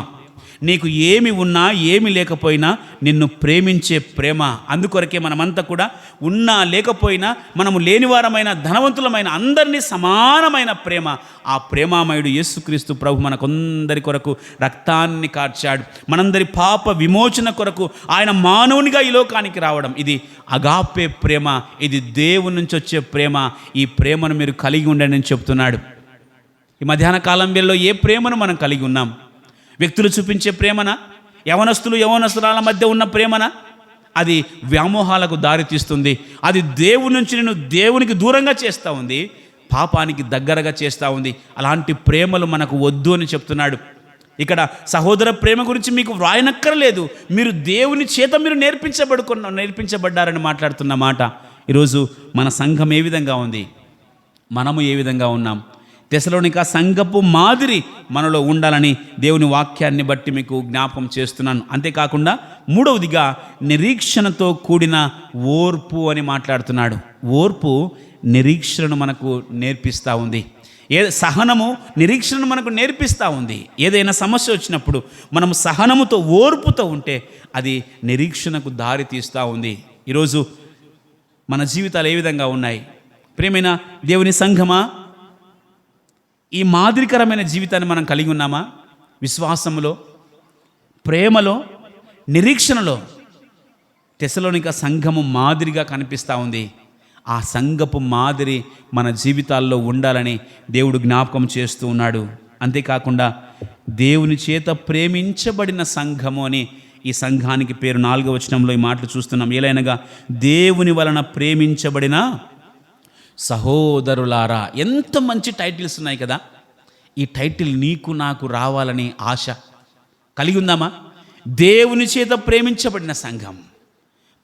నీకు ఏమి ఉన్నా ఏమి లేకపోయినా నిన్ను ప్రేమించే ప్రేమ. అందుకొరకే మనమంతా కూడా ఉన్నా లేకపోయినా, మనము లేనివారమైన ధనవంతులమైన అందరినీ సమానమైన ప్రేమ. ఆ ప్రేమామయుడు యేసుక్రీస్తు ప్రభు మనకందరి కొరకు రక్తాన్ని కార్చాడు. మనందరి పాప విమోచన కొరకు ఆయన మానవునిగా ఈ లోకానికి రావడం, ఇది అగాపే ప్రేమ. ఇది దేవుని నుంచి వచ్చే ప్రేమ. ఈ ప్రేమను మీరు కలిగి ఉండండి అని చెప్తున్నాడు. ఈ మధ్యాహ్న కాలం వేళలో ఏ ప్రేమను మనం కలిగి ఉన్నాం? వ్యక్తులు చూపించే ప్రేమనా? యవనస్తురాల మధ్య ఉన్న ప్రేమనా? అది వ్యామోహాలకు దారితీస్తుంది. అది దేవుని నుంచి నేను దేవునికి దూరంగా చేస్తూ ఉంది, పాపానికి దగ్గరగా చేస్తూ ఉంది. అలాంటి ప్రేమలు మనకు వద్దు అని చెప్తున్నాడు. ఇక్కడ సహోదర ప్రేమ గురించి మీకు వ్రాయనక్కర్లేదు, మీరు దేవుని చేత మీరు నేర్పించబడ్డారని మాట్లాడుతున్న మాట. ఈరోజు మన సంఘం ఏ విధంగా ఉంది? మనము ఏ విధంగా ఉన్నాం? తెసలోనిక సంఘపు మాదిరి మనలో ఉండాలని దేవుని వాక్యాన్ని బట్టి మీకు జ్ఞాపకం చేస్తున్నాను. అంతేకాకుండా మూడవదిగా నిరీక్షణతో కూడిన ఓర్పు అని మాట్లాడుతున్నాడు. ఓర్పు నిరీక్షణను మనకు నేర్పిస్తూ ఉంది. సహనము నిరీక్షణను మనకు నేర్పిస్తూ ఉంది. ఏదైనా సమస్య వచ్చినప్పుడు మనము సహనముతో ఓర్పుతో ఉంటే అది నిరీక్షణకు దారి తీస్తూ ఉంది. ఈరోజు మన జీవితాలు ఏ విధంగా ఉన్నాయి? ప్రియమైన దేవుని సంఘమా, ఈ మాదిరికరమైన జీవితాన్ని మనం కలిగి ఉన్నామా? విశ్వాసములో, ప్రేమలో, నిరీక్షణలో తెసలోనిక సంఘము మాదిరిగా కనిపిస్తూ ఉంది. ఆ సంఘపు మాదిరి మన జీవితాల్లో ఉండాలని దేవుడు జ్ఞాపకం చేస్తూ ఉన్నాడు. అంతేకాకుండా దేవుని చేత ప్రేమించబడిన సంఘము అని ఈ సంఘానికి పేరు. 4వ వచనంలో ఈ మాటలు చూస్తున్నాం. ఏలైనగా దేవుని వలన ప్రేమించబడిన సహోదరులారా. ఎంత మంచి టైటిల్స్ ఉన్నాయి కదా. ఈ టైటిల్ నీకు నాకు రావాలని ఆశ కలిగి ఉందామా? దేవుని చేత ప్రేమించబడిన సంఘం.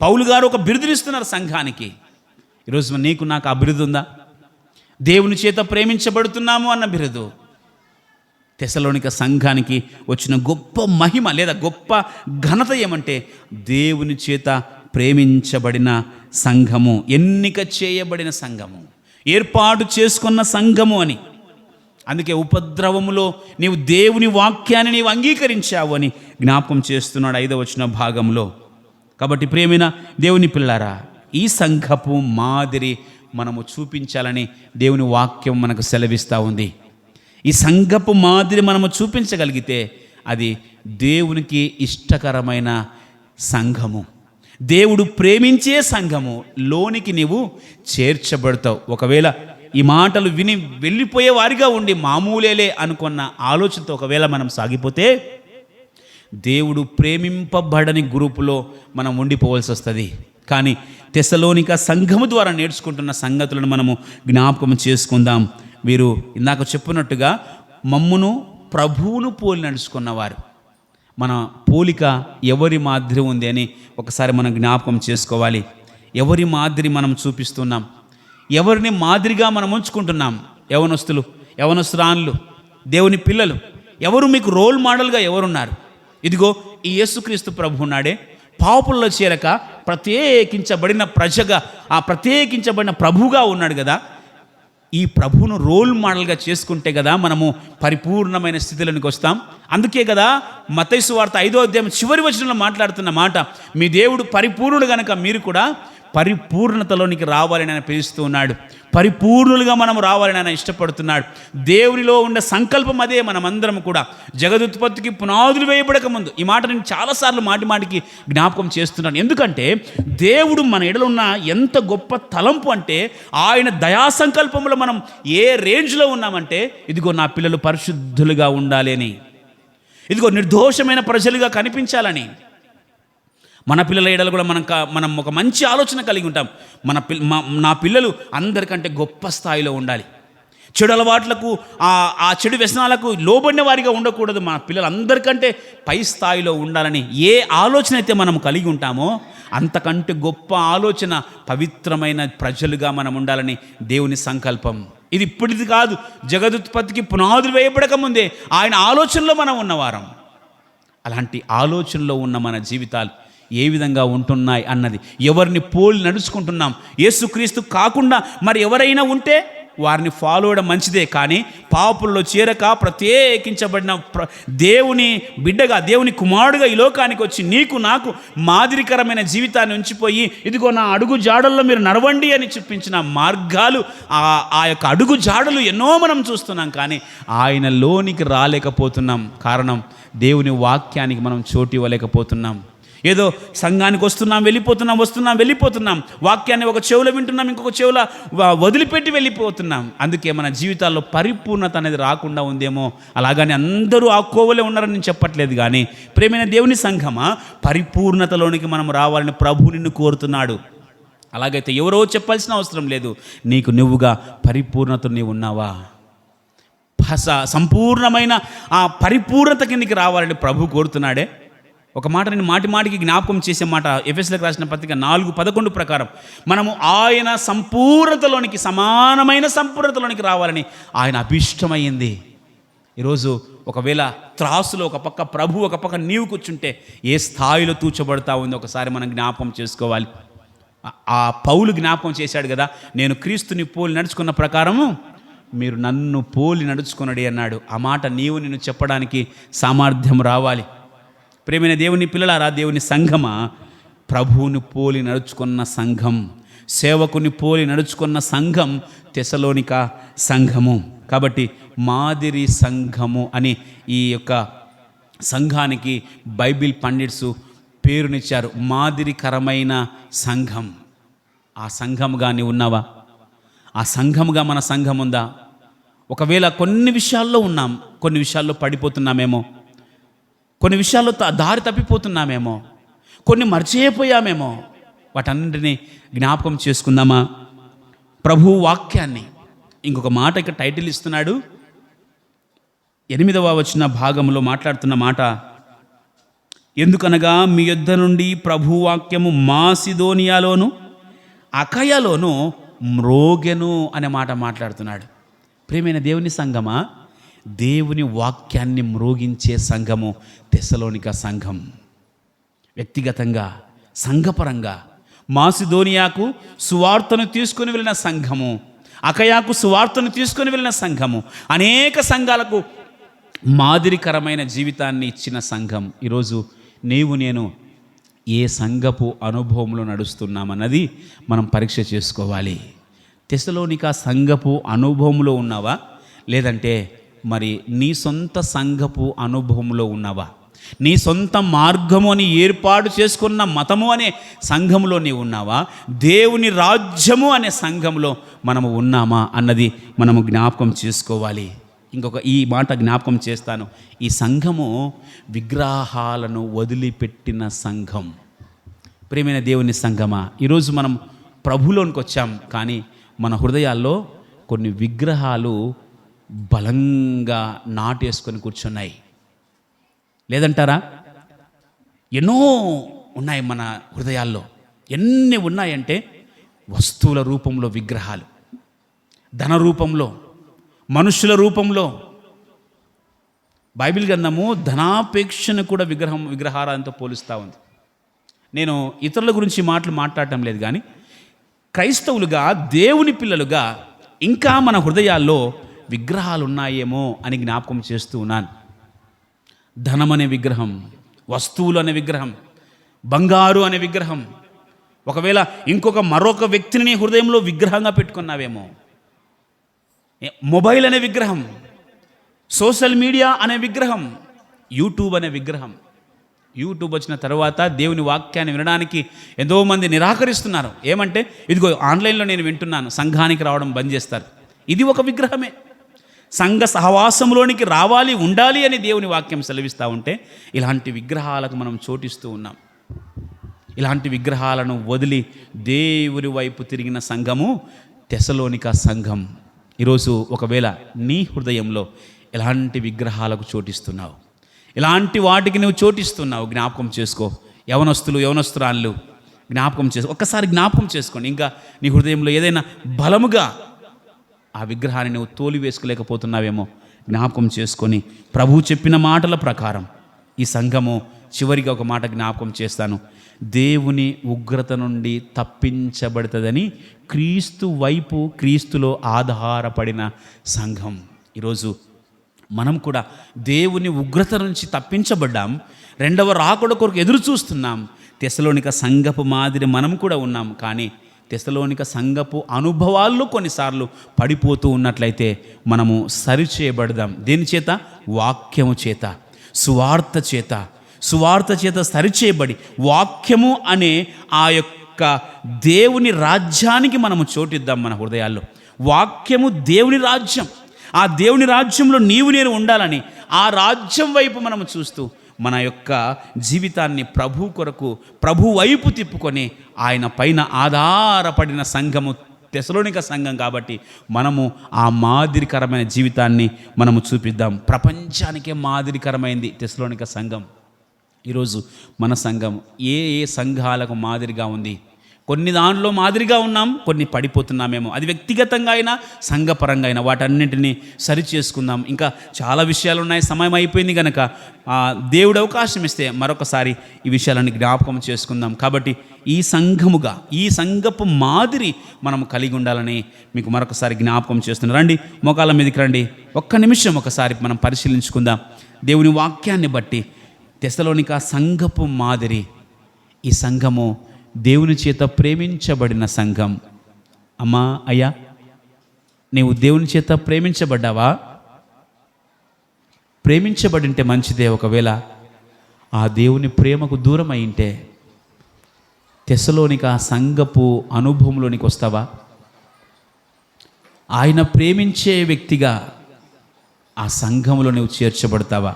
పౌలు గారు ఒక బిరుదునిస్తున్నారు సంఘానికి. ఈరోజు నీకు నాకు ఆ బిరుదు ఉందా? దేవుని చేత ప్రేమించబడుతున్నాము అన్న బిరుదు. తెసలోనిక సంఘానికి వచ్చిన గొప్ప మహిమ లేదా గొప్ప ఘనత ఏమంటే దేవుని చేత ప్రేమించబడిన సంఘము, ఎన్నిక చేయబడిన సంఘము, ఏర్పాటు చేసుకున్న సంఘము అని. అందుకే ఉపద్రవములో నీవు దేవుని వాక్యాన్ని నీవు అంగీకరించావు అని జ్ఞాపకం చేస్తున్నాడు 5వ వచన భాగంలో. కాబట్టి ప్రియమైన దేవుని పిల్లారా, ఈ సంఘపు మాదిరి మనము చూపించాలని దేవుని వాక్యం మనకు సెలవిస్తూ ఉంది. ఈ సంఘపు మాదిరి మనము చూపించగలిగితే అది దేవునికి ఇష్టకరమైన సంఘము, దేవుడు ప్రేమించే సంఘము లోనికి నీవు చేర్చబడతావు. ఒకవేళ ఈ మాటలు విని వెళ్ళిపోయే వారిగా ఉండి మామూలేలే అనుకున్న ఆలోచనతో ఒకవేళ మనం సాగిపోతే దేవుడు ప్రేమింపబడని గ్రూపులో మనం ఉండిపోవాల్సి వస్తుంది. కానీ తెసలోనిక సంఘము ద్వారా నేర్చుకుంటున్న సంగతులను మనము జ్ఞాపకం చేసుకుందాం. వీరు ఇందాక చెప్పినట్టుగా మమ్మును ప్రభువును పోలి నడుచుకున్నవారు. మన పోలిక ఎవరి మాదిరి ఉంది అని ఒకసారి మనం జ్ఞాపకం చేసుకోవాలి. ఎవరి మాదిరి మనం చూపిస్తున్నాం, ఎవరిని మాదిరిగా మనం ఉంచుకుంటున్నాం? యవనస్తులు, యవనస్తురాన్లు, దేవుని పిల్లలు, ఎవరు మీకు రోల్ మోడల్గా ఎవరున్నారు? ఇదిగో ఈ యేసుక్రీస్తు ప్రభు ఉన్నాడే, పాపుల్లో చేరక ప్రత్యేకించబడిన ప్రజగా, ఆ ప్రత్యేకించబడిన ప్రభువుగా ఉన్నాడు కదా. ఈ ప్రభువును రోల్ మోడల్గా చేసుకుంటే కదా మనము పరిపూర్ణమైన స్థితిలోనికి వస్తాం. అందుకే కదా మత్తయి సువార్త 5వ అధ్యాయం చివరి వచనంలో మాట్లాడుతున్న మాట, మీ దేవుడు పరిపూర్ణుడు కనుక మీరు కూడా పరిపూర్ణతలోనికి రావాలని ఆయన పిలుస్తూ ఉన్నాడు. పరిపూర్ణులుగా మనం రావాలని ఆయన ఇష్టపడుతున్నాడు. దేవునిలో ఉన్న సంకల్పం అదే. మనమందరం కూడా జగదుత్పత్తికి పునాదులు వేయబడక ముందు, ఈ మాట నేను చాలాసార్లు మాటికి జ్ఞాపకం చేస్తున్నాను. ఎందుకంటే దేవుడు మన ఎడలో ఉన్న ఎంత గొప్ప తలంపు అంటే, ఆయన దయా సంకల్పంలో మనం ఏ రేంజ్లో ఉన్నామంటే, ఇదిగో నా పిల్లలు పరిశుద్ధులుగా ఉండాలి అని, ఇదిగో నిర్దోషమైన ప్రజలుగా కనిపించాలని. మన పిల్లల ఎడలు కూడా మనం ఒక మంచి ఆలోచన కలిగి ఉంటాం. నా పిల్లలు అందరికంటే గొప్ప స్థాయిలో ఉండాలి. చెడు అలవాట్లకు, ఆ చెడు వ్యసనాలకు లోబడిన వారిగా ఉండకూడదు. మన పిల్లలు అందరికంటే పై స్థాయిలో ఉండాలని ఏ ఆలోచన అయితే మనం కలిగి ఉంటామో అంతకంటే గొప్ప ఆలోచన పవిత్రమైన ప్రజలుగా మనం ఉండాలని దేవుని సంకల్పం. ఇది ఇప్పటిది కాదు, జగదుత్పత్తికి పునాదులు వేయబడక ముందే ఆయన ఆలోచనలో మనం ఉన్నవారం. అలాంటి ఆలోచనలో ఉన్న మన జీవితాలు ఏ విధంగా ఉంటున్నాయి అన్నది, ఎవరిని పోలి నడుచుకుంటున్నాం. యేసుక్రీస్తు కాకుండా మరి ఎవరైనా ఉంటే వారిని ఫాలో అవడం మంచిదే. కానీ పాపుల్లో చేరక ప్రత్యేకించబడిన దేవుని బిడ్డగా, దేవుని కుమారుడుగా ఈ లోకానికి వచ్చి నీకు నాకు మాదిరికరమైన జీవితాన్ని ఉంచిపోయి, ఇదిగో నా అడుగు జాడల్లో మీరు నడవండి అని చూపించిన మార్గాలు, ఆ యొక్క అడుగు జాడలు ఎన్నో మనం చూస్తున్నాం. కానీ ఆయన లోనికి రాలేకపోతున్నాం. కారణం దేవుని వాక్యానికి మనం చోటు ఇవ్వలేకపోతున్నాం. ఏదో సంఘానికి వస్తున్నాం వెళ్ళిపోతున్నాం, వాక్యాన్ని ఒక చెవులో వింటున్నాం, ఇంకొక చెవులో వదిలిపెట్టి వెళ్ళిపోతున్నాం. అందుకే మన జీవితాల్లో పరిపూర్ణత అనేది రాకుండా ఉందేమో. అలాగని అందరూ ఆ కోవలే ఉన్నారని నేను చెప్పట్లేదు. కానీ ప్రేమైన దేవుని సంఘమా, పరిపూర్ణతలోనికి మనం రావాలని ప్రభు నిన్ను కోరుతున్నాడు. అలాగైతే ఎవరో చెప్పాల్సిన అవసరం లేదు. నీకు నువ్వుగా పరిపూర్ణత నీవు ఉన్నావా? సంపూర్ణమైన ఆ పరిపూర్ణత కిందకి రావాలని ప్రభు కోరుతున్నాడే. ఒక మాట నేను మాటికి జ్ఞాపకం చేసే మాట, ఎఫెసీయులకు రాసిన పత్రిక 4:11 ప్రకారం మనము ఆయన సంపూర్ణతలోనికి, సమానమైన సంపూర్ణతలోనికి రావాలని ఆయన అభిష్టమైంది. ఈరోజు ఒకవేళ త్రాసులో ఒక పక్క ప్రభు, ఒక పక్క నీవు కూర్చుంటే ఏ స్థాయిలో తూచబడతా ఉందో ఒకసారి మనం జ్ఞాపకం చేసుకోవాలి. ఆ పౌలు జ్ఞాపకం చేశాడు కదా, నేను క్రీస్తుని పోలి నడుచుకున్న ప్రకారము మీరు నన్ను పోలి నడుచుకున్నాడు అన్నాడు. ఆ మాట నీవు నేను చెప్పడానికి సామర్థ్యం రావాలి. ప్రేమైన దేవుని పిల్లలారా, దేవుని సంఘమా, ప్రభువుని పోలి నడుచుకున్న సంఘం, సేవకుని పోలి నడుచుకున్న సంఘం తెసలోనిక సంఘము. కాబట్టి మాదిరి సంఘము అని ఈ యొక్క సంఘానికి బైబిల్ పండిట్స్ పేరునిచ్చారు, మాదిరికరమైన సంఘం. ఆ సంఘముగా నీవు ఉన్నావా? ఆ సంఘముగా మన సంఘం ఉందా? ఒకవేళ కొన్ని విషయాల్లో ఉన్నాం, కొన్ని విషయాల్లో పడిపోతున్నామేమో, కొన్ని విషయాల్లో దారి తప్పిపోతున్నామేమో, కొన్ని మర్చిపోయామేమో, వాటన్నింటినీ జ్ఞాపకం చేసుకుందామా? ప్రభు వాక్యాన్ని ఇంకొక మాట ఇక్కడ టైటిల్ ఇస్తున్నాడు. 8వ వచన భాగంలో మాట్లాడుతున్న మాట, ఎందుకనగా మీ యొద్ద నుండి ప్రభు వాక్యము మాసిదోనియాలోను అకయలోను మ్రోగెను అనే మాట మాట్లాడుతున్నాడు. ప్రియమైన దేవుని సంఘమా, దేవుని వాక్యాన్ని మ్రోగించే సంఘము తెస్సలోనిక సంఘం. వ్యక్తిగతంగా, సంఘపరంగా మాసిదోనియాకు సువార్తను తీసుకొని వెళ్ళిన సంఘము, అకయాకు సువార్తను తీసుకొని వెళ్ళిన సంఘము, అనేక సంఘాలకు మాదిరికరమైన జీవితాన్ని ఇచ్చిన సంఘం. ఈరోజు నీవు నేను ఏ సంఘపు అనుభవంలో నడుస్తున్నామన్నది మనం పరీక్ష చేసుకోవాలి. తెస్సలోనిక సంఘపు అనుభవంలో ఉన్నావా, లేదంటే మరి నీ సొంత సంఘపు అనుభవంలో ఉన్నావా? నీ సొంత మార్గము అని ఏర్పాటు చేసుకున్న మతము అనే సంఘంలో నీవు ఉన్నావా? దేవుని రాజ్యము అనే సంఘంలో మనము ఉన్నామా అన్నది మనము జ్ఞాపకం చేసుకోవాలి. ఇంకొక ఈ మాట జ్ఞాపకం చేస్తాను. ఈ సంఘము విగ్రహాలను వదిలిపెట్టిన సంఘం. ప్రియమైన దేవుని సంఘమా, ఈరోజు మనం ప్రభులోనికి వచ్చాం, కానీ మన హృదయాల్లో కొన్ని విగ్రహాలు బలంగా నాటేసుకొని కూర్చున్నాయి. లేదంటారా? ఎన్నో ఉన్నాయి మన హృదయాల్లో. ఎన్ని ఉన్నాయంటే, వస్తువుల రూపంలో విగ్రహాలు, ధన రూపంలో, మనుషుల రూపంలో. బైబిల్ గ్రంథము ధనాపేక్షను కూడా విగ్రహారాలతో పోలుస్తూ ఉంది. నేను ఇతరుల గురించి మాట్లాడటం లేదు, కానీ క్రైస్తవులుగా, దేవుని పిల్లలుగా ఇంకా మన హృదయాల్లో విగ్రహాలు ఉన్నాయేమో అని జ్ఞాపకం చేస్తూ ఉన్నాను. ధనం అనే విగ్రహం, వస్తువులు అనే విగ్రహం, బంగారు అనే విగ్రహం, ఒకవేళ మరొక వ్యక్తిని నీ హృదయంలో విగ్రహంగా పెట్టుకున్నావేమో. మొబైల్ అనే విగ్రహం, సోషల్ మీడియా అనే విగ్రహం, యూట్యూబ్ అనే విగ్రహం. యూట్యూబ్ వచ్చిన తర్వాత దేవుని వాక్యాన్ని వినడానికి ఎంతోమంది నిరాకరిస్తున్నారు. ఏమంటే, ఇదిగో ఆన్లైన్లో నేను వింటున్నాను, సంఘానికి రావడం బంద్ చేస్తారు. ఇది ఒక విగ్రహమే. సంఘ సహవాసంలోనికి రావాలి, ఉండాలి అని దేవుని వాక్యం సెలవిస్తూ ఉంటే ఇలాంటి విగ్రహాలకు మనం చోటిస్తూ ఉన్నాం. ఇలాంటి విగ్రహాలను వదిలి దేవుని వైపు తిరిగిన సంఘము తెస్సలోనిక సంఘం. ఈరోజు ఒకవేళ నీ హృదయంలో ఎలాంటి విగ్రహాలకు చోటిస్తున్నావు, ఇలాంటి వాటికి నువ్వు చోటిస్తున్నావు, జ్ఞాపకం చేసుకో. యవనస్తురాళ్ళు జ్ఞాపకం చేసుకో, ఒక్కసారి జ్ఞాపకం చేసుకోండి. ఇంకా నీ హృదయంలో ఏదైనా బలముగా ఆ విగ్రహాన్ని నువ్వు తోలి వేసుకోలేకపోతున్నావేమో జ్ఞాపకం చేసుకొని, ప్రభు చెప్పిన మాటల ప్రకారం ఈ సంఘము చివరిగా ఒక మాట జ్ఞాపకం చేస్తాను. దేవుని ఉగ్రత నుండి తప్పించబడుతుందని క్రీస్తు వైపు, క్రీస్తులో ఆధారపడిన సంఘం. ఈరోజు మనం కూడా దేవుని ఉగ్రత నుంచి తప్పించబడ్డాం, రెండవ రాకడ కొరకు ఎదురు చూస్తున్నాం. తెస్సలోనిక సంఘపు మాదిరి మనం కూడా ఉన్నాం, కానీ తెస్సలోనిక సంఘపు అనుభవాల్లో కొన్నిసార్లు పడిపోతూ ఉన్నట్లయితే మనము సరిచేయబడదాం. దేని చేత? వాక్యము చేత, సువార్త చేత సరిచేయబడి వాక్యము అనే ఆ యొక్క దేవుని రాజ్యానికి మనము చోటిద్దాం. మన హృదయాల్లో వాక్యము దేవుని రాజ్యం, ఆ దేవుని రాజ్యంలో నీవు నేను ఉండాలని ఆ రాజ్యం వైపు మనము చూస్తూ మన యొక్క జీవితాన్ని ప్రభు కొరకు, ప్రభు వైపు తిప్పుకొని ఆయన పైన ఆధారపడిన సంఘము తెస్సలోనిక సంఘం. కాబట్టి మనము ఆ మాదిరికరమైన జీవితాన్ని మనము చూపిద్దాం. ప్రపంచానికే మాదిరికరమైంది తెస్సలోనిక సంఘం. ఈరోజు మన సంఘం ఏ సంఘాలకు మాదిరిగా ఉంది? కొన్ని దానిలో మాదిరిగా ఉన్నాం, కొన్ని పడిపోతున్నామేమో. అది వ్యక్తిగతంగా అయినా సంఘపరంగా అయినా వాటన్నింటినీ సరి చేసుకుందాం. ఇంకా చాలా విషయాలు ఉన్నాయి, సమయం అయిపోయింది కనుక దేవుడు అవకాశం ఇస్తే మరొకసారి ఈ విషయాలన్నీ జ్ఞాపకం చేసుకుందాం. కాబట్టి ఈ సంఘపు మాదిరి మనం కలిగి ఉండాలని మీకు మరొకసారి జ్ఞాపకం చేస్తున్నాం. రండి, మోకాళ్ళ మీదకి రండి. ఒక్క నిమిషం ఒకసారి మనం పరిశీలించుకుందాం. దేవుని వాక్యాన్ని బట్టి తెస్సలోనిక సంఘపు మాదిరి, ఈ సంఘము దేవుని చేత ప్రేమించబడిన సంఘం. అమ్మా, అయ్యా, నీవు దేవుని చేత ప్రేమించబడ్డావా? ప్రేమించబడింటే మంచిదే. ఒకవేళ ఆ దేవుని ప్రేమకు దూరం అయింటే తెస్సలోనిక సంఘపు అనుభవంలోనికి వస్తావా? ఆయన ప్రేమించే వ్యక్తిగా ఆ సంఘములో నువ్వు చేర్చబడతావా?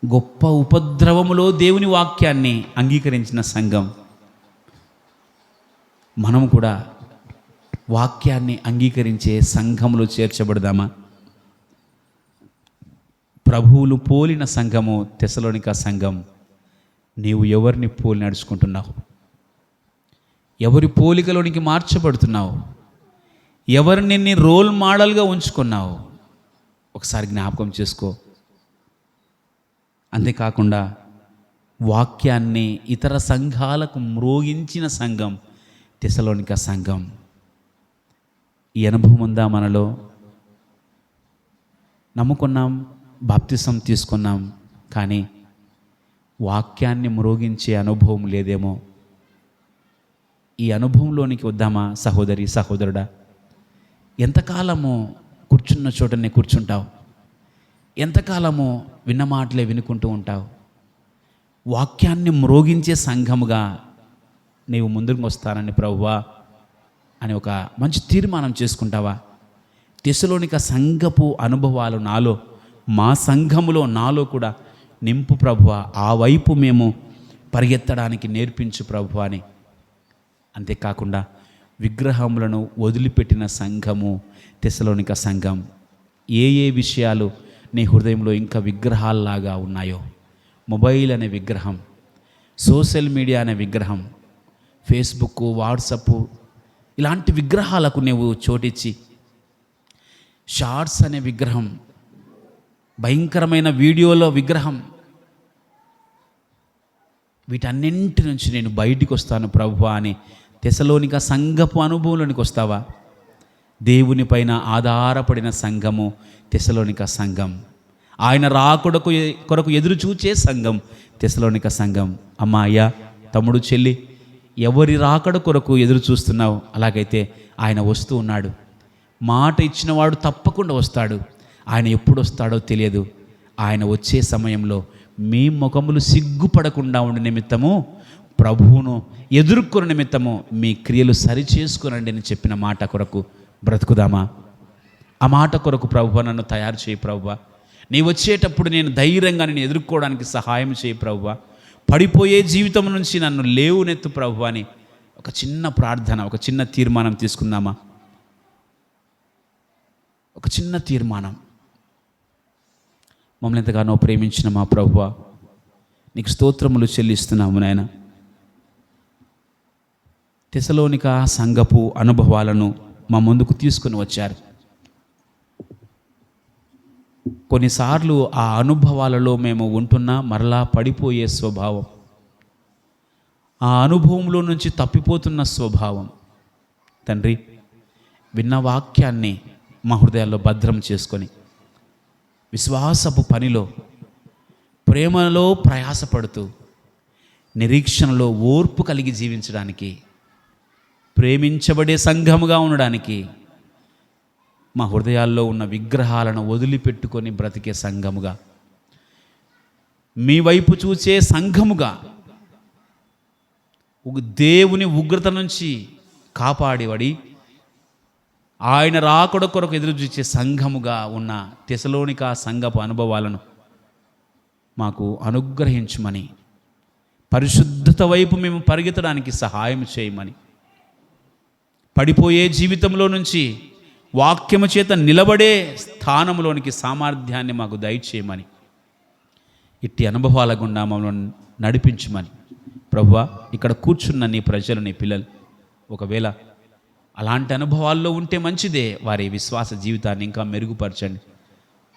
గొప్ప ఉపద్రవములో దేవుని వాక్యాన్ని అంగీకరించిన సంఘం. మనం కూడా వాక్యాన్ని అంగీకరించే సంఘములో చేర్చబడదామా? ప్రభువులు పోలిన సంఘము తెస్సలోనిక సంఘం. నీవు ఎవరిని పోలి నడుచుకుంటున్నావు? ఎవరి పోలికలోనికి మార్చబడుతున్నావు? ఎవరిని నీ రోల్ మోడల్గా ఉంచుకున్నావు? ఒకసారి జ్ఞాపకం చేసుకో. అంతేకాకుండా వాక్యాన్ని ఇతర సంఘాలకు మ్రోగించిన సంఘం తెస్సలోనిక సంఘం. ఈ అనుభవం ఉందా మనలో? నమ్ముకున్నాం, బాప్తిసం తీసుకున్నాం, కానీ వాక్యాన్ని మ్రోగించే అనుభవం లేదేమో. ఈ అనుభవంలోనికి వద్దామా సహోదరి, సహోదరుడా? ఎంతకాలము కూర్చున్న చోటనే కూర్చుంటావు? ఎంతకాలము విన్న మాటలే వినుకుంటూ ఉంటావు? వాక్యాన్ని మ్రోగించే సంఘముగా నీవు ముందుకు వస్తానని ప్రభువా అని ఒక మంచి తీర్మానం చేసుకుంటావా? తెస్సలోనిక సంఘపు అనుభవాలు నాలో, మా సంఘములో నాలో కూడా నింపు ప్రభువా, ఆ వైపు మేము పరిగెత్తడానికి నేర్పించు ప్రభువా అని. అంతేకాకుండా విగ్రహములను వదిలిపెట్టిన సంఘము తెస్సలోనిక సంఘం. ఏ విషయాలు నీ హృదయంలో ఇంకా విగ్రహాల్లాగా ఉన్నాయో? మొబైల్ అనే విగ్రహం, సోషల్ మీడియా అనే విగ్రహం, ఫేస్బుక్, వాట్సప్ ఇలాంటి విగ్రహాలకు నువ్వు చోటిచ్చి, షార్ట్స్ అనే విగ్రహం, భయంకరమైన వీడియోలో విగ్రహం, వీటన్నింటి నుంచి నేను బయటికి వస్తాను ప్రభువా అని తెస్సలోనిక సంఘపు అనుభవంలోనికి వస్తావా? దేవుని పైన ఆధారపడిన సంఘము తెస్సలోనిక సంఘం. ఆయన రాకడకు కొరకు ఎదురు చూచే సంఘం తెస్సలోనిక సంఘం. అమ్మాయ్య, తమ్ముడు, చెల్లి, ఎవరి రాకడ కొరకు ఎదురు చూస్తున్నావు? అలాగైతే ఆయన వస్తూ ఉన్నాడు. మాట ఇచ్చినవాడు తప్పకుండా వస్తాడు. ఆయన ఎప్పుడు వస్తాడో తెలియదు. ఆయన వచ్చే సమయంలో మీ ముఖములు సిగ్గుపడకుండా ఉండే నిమిత్తము, ప్రభువును ఎదుర్కొన్న నిమిత్తము మీ క్రియలు సరిచేసుకునండి అని చెప్పిన మాట కొరకు బ్రతుకుదామా? ఆ మాట కొరకు ప్రభువా నన్ను తయారు చేయి ప్రభువా. నీ వచ్చేటప్పుడు నేను ధైర్యంగా నేను ఎదుర్కోవడానికి సహాయం చేయి ప్రభువా. పడిపోయే జీవితం నుంచి నన్ను లేవునెత్తు ప్రభువా అని ఒక చిన్న ప్రార్థన, ఒక చిన్న తీర్మానం తీసుకుందామా? ఒక చిన్న తీర్మానం. మమ్మల్ని ఎంతగానో ప్రేమించిన మా ప్రభువా, నీకు స్తోత్రములు చెల్లిస్తున్నాము నాయన. తెస్సలోనిక సంఘపు అనుభవాలను మా ముందుకు తీసుకుని వచ్చారు. కొన్నిసార్లు ఆ అనుభవాలలో మేము ఉంటున్నా మరలా పడిపోయే స్వభావం, ఆ అనుభవంలో నుంచి తప్పిపోతున్న స్వభావం. తండ్రి, విన్న వాక్యాన్ని మా హృదయాల్లో భద్రం చేసుకొని విశ్వాసపు పనిలో, ప్రేమలో ప్రయాసపడుతూ, నిరీక్షణలో ఓర్పు కలిగి జీవించడానికి, ప్రేమించబడే సంఘముగా ఉండడానికి, మా హృదయాల్లో ఉన్న విగ్రహాలను వదిలిపెట్టుకొని బ్రతికే సంఘముగా, మీ వైపు చూసే సంఘముగా, దేవుని ఉగ్రత నుంచి కాపాడేవాడి ఆయన రాకడ కొరకు ఎదురు చూసే సంఘముగా ఉన్న తెస్సలోనిక సంఘపు అనుభవాలను మాకు అనుగ్రహించమని, పరిశుద్ధత వైపు మేము పరిగెత్తడానికి సహాయం చేయమని, పడిపోయే జీవితంలో నుంచి వాక్యము చేత నిలబడే స్థానంలోనికి సామర్థ్యాన్ని మాకు దయచేయమని, ఇట్టి అనుభవాల గుండా మమ్మల్ని నడిపించమని. ప్రభువా, ఇక్కడ కూర్చున్న నీ ప్రజలు, నీ పిల్లలు ఒకవేళ అలాంటి అనుభవాల్లో ఉంటే మంచిదే, వారి విశ్వాస జీవితాన్ని ఇంకా మెరుగుపరచండి.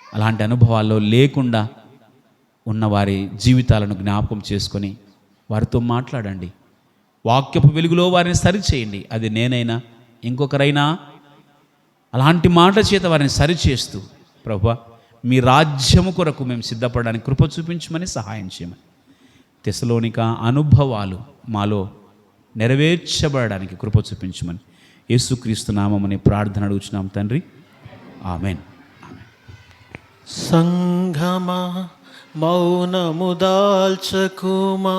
అలాంటి అనుభవాల్లో లేకుండా ఉన్న వారి జీవితాలను జ్ఞాపకం చేసుకొని వారితో మాట్లాడండి. వాక్యపు వెలుగులో వారిని సరిచేయండి. అది నేనైనా ఇంకొకరైనా అలాంటి మాట చేత వారిని సరిచేస్తూ, ప్రభువా మీ రాజ్యము కొరకు మేము సిద్ధపడడానికి కృప చూపించమని సహాయం చేయమని, తెస్సలోనిక అనుభవాలు మాలో నెరవేర్చబడడానికి కృప చూపించమని యేసుక్రీస్తు నామముని ప్రార్థన అడుగుచున్నాం తండ్రి, ఆమెన్. సంఘమా మౌనము దాల్చకుమా,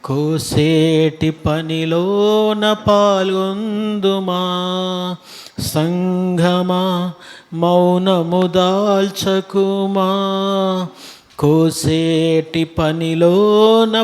కోసేటి పనిలోన పాల్గొందుమా. సంఘమా మౌనము దాల్చకుమా, కోసేటి పనిలోన